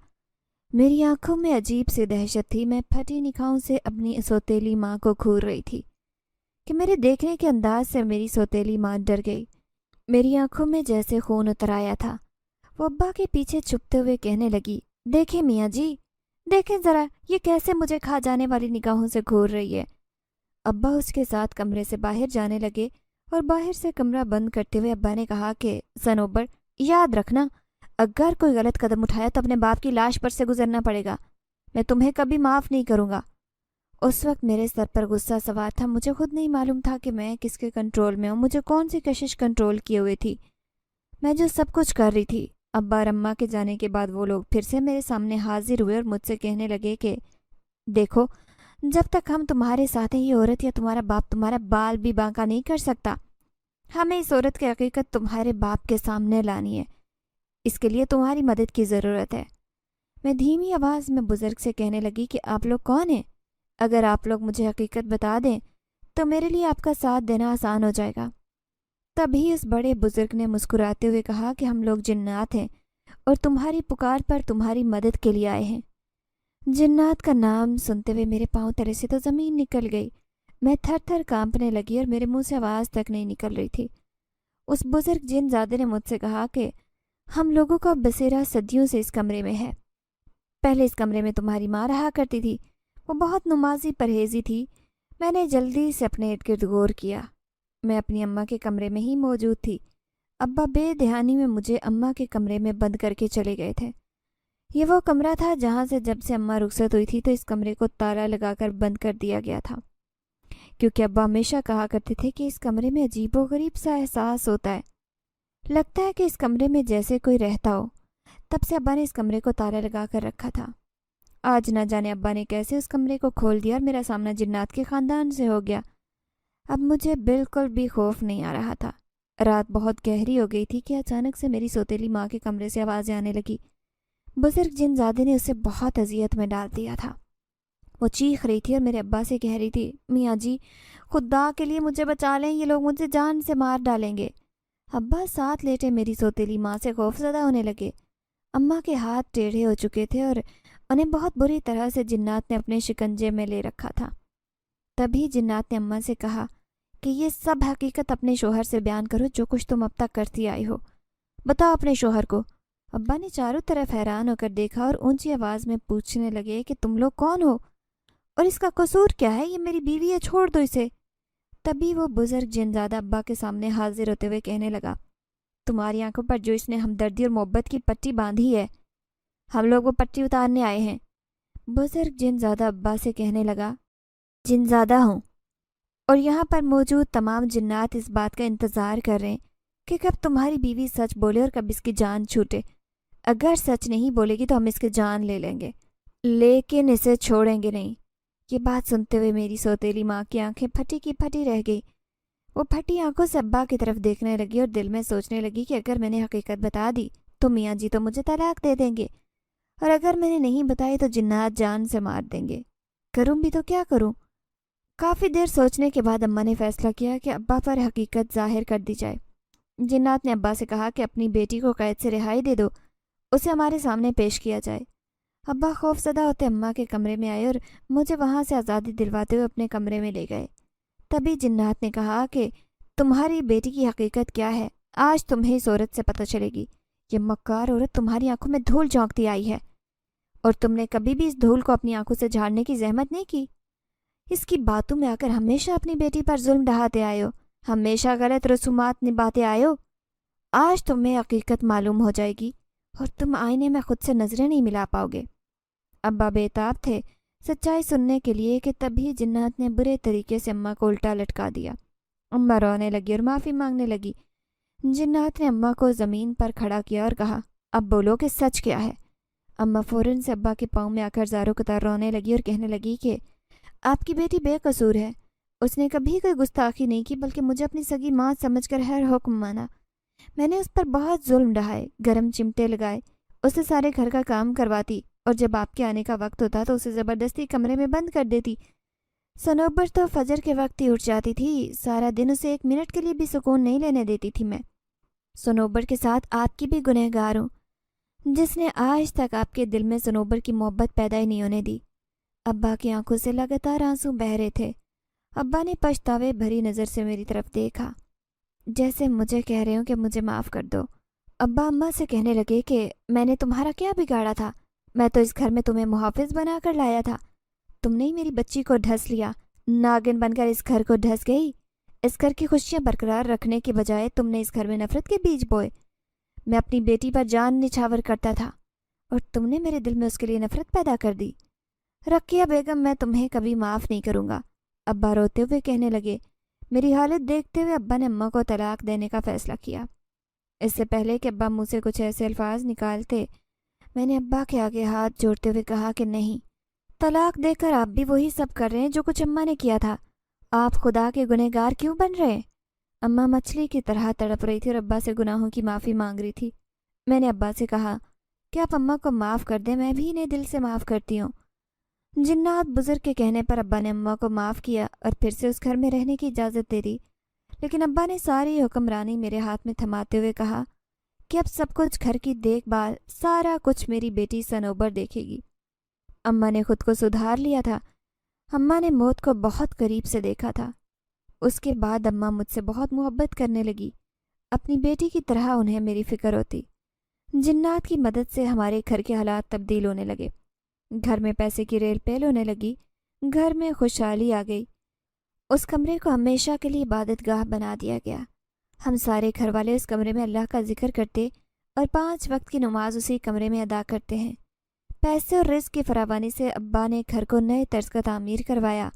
میری آنکھوں میں عجیب سی دہشت تھی۔ میں پھٹی نگاہوں سے اپنی سوتیلی ماں کو گھور رہی تھی کہ میرے دیکھنے کے انداز سے میری سوتیلی ماں ڈر گئی میری آنکھوں میں جیسے خون اتر آیا تھا۔ وہ ابا کے پیچھے چھپتے ہوئے کہنے لگی، دیکھیں میاں جی، دیکھیں ذرا یہ کیسے مجھے کھا جانے والی نگاہوں سے گھور رہی ہے۔ ابا اس کے ساتھ کمرے سے باہر جانے لگے اور باہر سے کمرہ بند کرتے ہوئے ابا نے کہا کہ صنوبر، یاد رکھنا اگر کوئی غلط قدم اٹھایا تو اپنے باپ کی لاش پر سے گزرنا پڑے گا، میں تمہیں کبھی معاف نہیں کروں گا۔ اس وقت میرے سر پر غصہ سوار تھا، مجھے خود نہیں معلوم تھا کہ میں کس کے کنٹرول میں ہوں، مجھے کون سی کشش کنٹرول کیے ہوئے تھی، میں جو سب کچھ کر رہی تھی۔ ابا اور اماں کے جانے کے بعد وہ لوگ پھر سے میرے سامنے حاضر ہوئے اور مجھ سے کہنے لگے کہ دیکھو، جب تک ہم تمہارے ساتھ ہیں یہ عورت یا تمہارا باپ تمہارا بال بھی بانکا نہیں کر سکتا، ہمیں اس عورت کی حقیقت تمہارے باپ کے سامنے لانی ہے، اس کے لیے تمہاری مدد کی ضرورت ہے۔ میں دھیمی آواز میں بزرگ سے کہنے لگی کہ آپ لوگ کون ہیں؟ اگر آپ لوگ مجھے حقیقت بتا دیں تو میرے لیے آپ کا ساتھ دینا آسان ہو جائے گا۔ تبھی اس بڑے بزرگ نے مسکراتے ہوئے کہا کہ ہم لوگ جنات ہیں اور تمہاری پکار پر تمہاری مدد کے لیے آئے ہیں۔ جنات کا نام سنتے ہوئے میرے پاؤں تلے سے تو زمین نکل گئی، میں تھر تھر کانپنے لگی اور میرے منہ سے آواز تک نہیں نکل رہی تھی۔ اس بزرگ جن زادے نے مجھ سے کہا کہ ہم لوگوں کا بسیرا صدیوں سے اس کمرے میں ہے، پہلے اس کمرے میں تمہاری ماں رہا کرتی تھی، وہ بہت نمازی پرہیزی تھی، میں نے جلدی سے اپنے ارد گرد غور کیا، میں اپنی اماں کے کمرے میں ہی موجود تھی۔ ابا بے دھیانی میں مجھے اماں کے کمرے میں بند کر کے چلے گئے تھے۔ یہ وہ کمرہ تھا جہاں سے جب سے اماں رخصت ہوئی تھی تو اس کمرے کو تالا لگا کر بند کر دیا گیا تھا، کیونکہ ابا ہمیشہ کہا کرتے تھے کہ اس کمرے میں عجیب و غریب سا احساس ہوتا ہے، لگتا ہے کہ اس کمرے میں جیسے کوئی رہتا ہو۔ تب سے ابا نے اس کمرے کو تالا لگا کر رکھا تھا۔ آج نہ جانے ابا نے کیسے اس کمرے کو کھول دیا اور میرا سامنا جنات کے خاندان سے ہو گیا۔ اب مجھے بالکل بھی خوف نہیں آ رہا تھا۔ رات بہت گہری ہو گئی تھی کہ اچانک سے میری سوتیلی ماں کے کمرے سے آوازیں آنے لگی۔ بزرگ جن زادے نے اسے بہت اذیت میں ڈال دیا تھا۔ وہ چیخ رہی تھی اور میرے ابا سے کہہ رہی تھی، میاں جی خدا کے لیے مجھے بچا لیں، یہ لوگ مجھے جان سے مار ڈالیں گے۔ ابا ساتھ لیٹے میری سوتیلی ماں سے خوف زدہ ہونے لگے۔ اماں کے ہاتھ ٹیڑھے ہو چکے تھے اور انہیں بہت بری طرح سے جنات نے اپنے شکنجے میں لے رکھا تھا۔ تبھی جنات نے اماں سے کہا کہ یہ سب حقیقت اپنے شوہر سے بیان کرو، جو کچھ تم اب تک کرتی آئی ہو، بتاؤ اپنے شوہر کو۔ ابا نے چاروں طرف حیران ہو کر دیکھا اور اونچی آواز میں پوچھنے لگے کہ تم لوگ کون ہو اور اس کا قصور کیا ہے؟ یہ میری بیوی ہے، چھوڑ دو اسے۔ تبھی وہ بزرگ جنزادہ ابا کے سامنے حاضر ہوتے ہوئے کہنے لگا، تمہاری آنکھوں پر جو اس نے ہمدردی اور محبت کی پٹی باندھی ہے، ہم لوگ وہ پٹی اتارنے آئے ہیں۔ بزرگ جنزادہ ابا سے کہنے لگا، جنزادہ ہوں اور یہاں پر موجود تمام جنات اس بات کا انتظار کر رہے ہیں کہ کب تمہاری بیوی سچ بولے اور کب اس کی جان چھوٹے۔ اگر سچ نہیں بولے گی تو ہم اس کی جان لے لیں گے، لیکن اسے چھوڑیں گے نہیں۔ یہ بات سنتے ہوئے میری سوتیلی ماں کی آنکھیں پھٹی کی پھٹی رہ گئی۔ وہ پھٹی آنکھوں سے ابا کی طرف دیکھنے لگی اور دل میں سوچنے لگی کہ اگر میں نے حقیقت بتا دی تو میاں جی تو مجھے طلاق دے دیں گے، اور اگر میں نے نہیں بتائی تو جنات جان سے مار دیں گے، کروں بھی تو کیا کروں؟ کافی دیر سوچنے کے بعد اماں نے فیصلہ کیا کہ ابا پر حقیقت ظاہر کر دی جائے۔ جنات نے ابا سے کہا کہ اپنی بیٹی کو قید سے رہائی دے دو، اسے ہمارے سامنے پیش کیا جائے۔ ابا خوف زدہ ہوتے اماں کے کمرے میں آئے اور مجھے وہاں سے آزادی دلواتے ہوئے اپنے کمرے میں لے گئے۔ تبھی جنات نے کہا کہ تمہاری بیٹی کی حقیقت کیا ہے، آج تمہیں اس عورت سے پتہ چلے گی۔ یہ مکار عورت تمہاری آنکھوں میں دھول جھونکتی آئی ہے اور تم نے کبھی بھی اس دھول کو اپنی آنکھوں سے جھاڑنے کی زحمت نہیں کی۔ اس کی باتوں میں آ کر ہمیشہ اپنی بیٹی پر ظلم ڈھاتے آئے ہو، ہمیشہ غلط رسومات نبھاتے آئے ہو۔ آج تمہیں حقیقت معلوم ہو جائے گی اور تم آئینے میں خود سے نظریں نہیں ملا پاؤ گے۔ ابا بےتاب تھے سچائی سننے کے لیے کہ تبھی جنات نے برے طریقے سے اماں کو الٹا لٹکا دیا۔ اماں رونے لگی اور معافی مانگنے لگی۔ جنات نے اماں کو زمین پر کھڑا کیا اور کہا، اب بولو کہ سچ کیا ہے۔ اماں فوراً سے ابا کے پاؤں میں آ کر زاروں قطار رونے لگی اور کہنے لگی کہ آپ کی بیٹی بے قصور ہے، اس نے کبھی کوئی گستاخی نہیں کی، بلکہ مجھے اپنی سگی ماں سمجھ کر ہر حکم مانا۔ میں نے اس پر بہت ظلم ڈھائے، گرم چمٹے لگائے، اسے سارے گھر کا کام کرواتی اور جب آپ کے آنے کا وقت ہوتا تو اسے زبردستی کمرے میں بند کر دیتی۔ صنوبر تو فجر کے وقت ہی اٹھ جاتی تھی، سارا دن اسے ایک منٹ کے لیے بھی سکون نہیں لینے دیتی تھی۔ میں صنوبر کے ساتھ آپ کی بھی گنہگار ہوں، جس نے آج تک آپ کے دل میں صنوبر کی محبت پیدا ہی نہیں ہونے دی۔ ابا کی آنکھوں سے لگاتار آنسو بہہ رہے تھے۔ ابا نے پچھتاوے بھری نظر سے میری طرف دیکھا۔ جیسے مجھے کہہ رہے ہوں کہ مجھے معاف کر دو۔ ابا اماں سے کہنے لگے کہ میں نے تمہارا کیا بگاڑا تھا؟ میں تو اس گھر میں تمہیں محافظ بنا کر لایا تھا، تم نے ہی میری بچی کو ڈھس لیا، ناگن بن کر اس گھر کو ڈھس گئی۔ اس گھر کی خوشیاں برقرار رکھنے کے بجائے تم نے اس گھر میں نفرت کے بیج بوئے۔ میں اپنی بیٹی پر جان نچھاور کرتا تھا اور تم نے میرے دل میں اس کے لیے نفرت پیدا کر دی۔ رقیہ بیگم، میں تمہیں کبھی معاف نہیں کروں گا۔ ابا روتے ہوئے کہنے لگے۔ میری حالت دیکھتے ہوئے ابا نے اماں کو طلاق دینے کا فیصلہ کیا۔ اس سے پہلے کہ ابا منہ سے کچھ ایسے الفاظ نکالتے، میں نے ابا کے آگے ہاتھ جوڑتے ہوئے کہا کہ نہیں، طلاق دے کر آپ بھی وہی سب کر رہے ہیں جو کچھ اماں نے کیا تھا۔ آپ خدا کے گنہگار کیوں بن رہے ہیں؟ اماں مچھلی کی طرح تڑپ رہی تھی اور ابا سے گناہوں کی معافی مانگ رہی تھی۔ میں نے ابا سے کہا کہ آپ اماں کو معاف کر دیں، میں بھی انہیں دل سے معاف کرتی ہوں۔ جنات بزرگ کے کہنے پر ابا نے اماں کو معاف کیا اور پھر سے اس گھر میں رہنے کی اجازت دے دی، لیکن ابا نے ساری حکمرانی میرے ہاتھ میں تھماتے ہوئے کہا کہ اب سب کچھ، گھر کی دیکھ بھال، سارا کچھ میری بیٹی سنوبر دیکھے گی۔ اماں نے خود کو سدھار لیا تھا۔ اماں نے موت کو بہت قریب سے دیکھا تھا۔ اس کے بعد اماں مجھ سے بہت محبت کرنے لگی، اپنی بیٹی کی طرح انہیں میری فکر ہوتی۔ جنات کی مدد سے ہمارے گھر کے حالات تبدیل ہونے لگے، گھر میں پیسے کی ریل پیل ہونے لگی، گھر میں خوشحالی آ گئی۔ اس کمرے کو ہمیشہ کے لیے عبادت گاہ بنا دیا گیا۔ ہم سارے گھر والے اس کمرے میں اللہ کا ذکر کرتے اور 5 وقت کی نماز اسی کمرے میں ادا کرتے ہیں۔ پیسے اور رزق کی فراوانی سے ابا نے گھر کو نئے طرز کا تعمیر کروایا،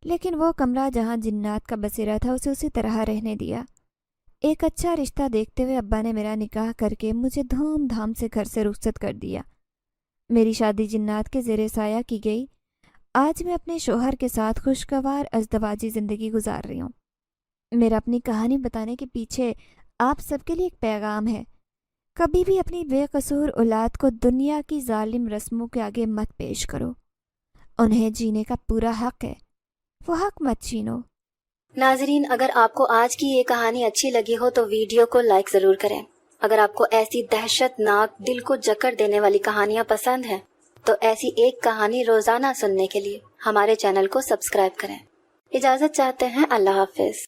لیکن وہ کمرہ جہاں جنات کا بسیرا تھا اسے اسی طرح رہنے دیا۔ ایک اچھا رشتہ دیکھتے ہوئے ابا نے میرا نکاح کر کے مجھے دھوم دھام سے گھر سے رخصت کر دیا۔ میری شادی جنات کے زیر سایہ کی گئی۔ آج میں اپنے شوہر کے ساتھ خوشگوار ازدواجی زندگی گزار رہی ہوں۔ میرا اپنی کہانی بتانے کے پیچھے آپ سب کے لیے ایک پیغام ہے۔ کبھی بھی اپنی بے قصور اولاد کو دنیا کی ظالم رسموں کے آگے مت پیش کرو۔ انہیں جینے کا پورا حق ہے، وہ حق مت چھینو۔ ناظرین، اگر آپ کو آج کی یہ کہانی اچھی لگی ہو تو ویڈیو کو لائک ضرور کریں۔ اگر آپ کو ایسی دہشت ناک، دل کو جکڑ دینے والی کہانیاں پسند ہیں تو ایسی ایک کہانی روزانہ سننے کے لیے ہمارے چینل کو سبسکرائب کریں۔ اجازت چاہتے ہیں، اللہ حافظ۔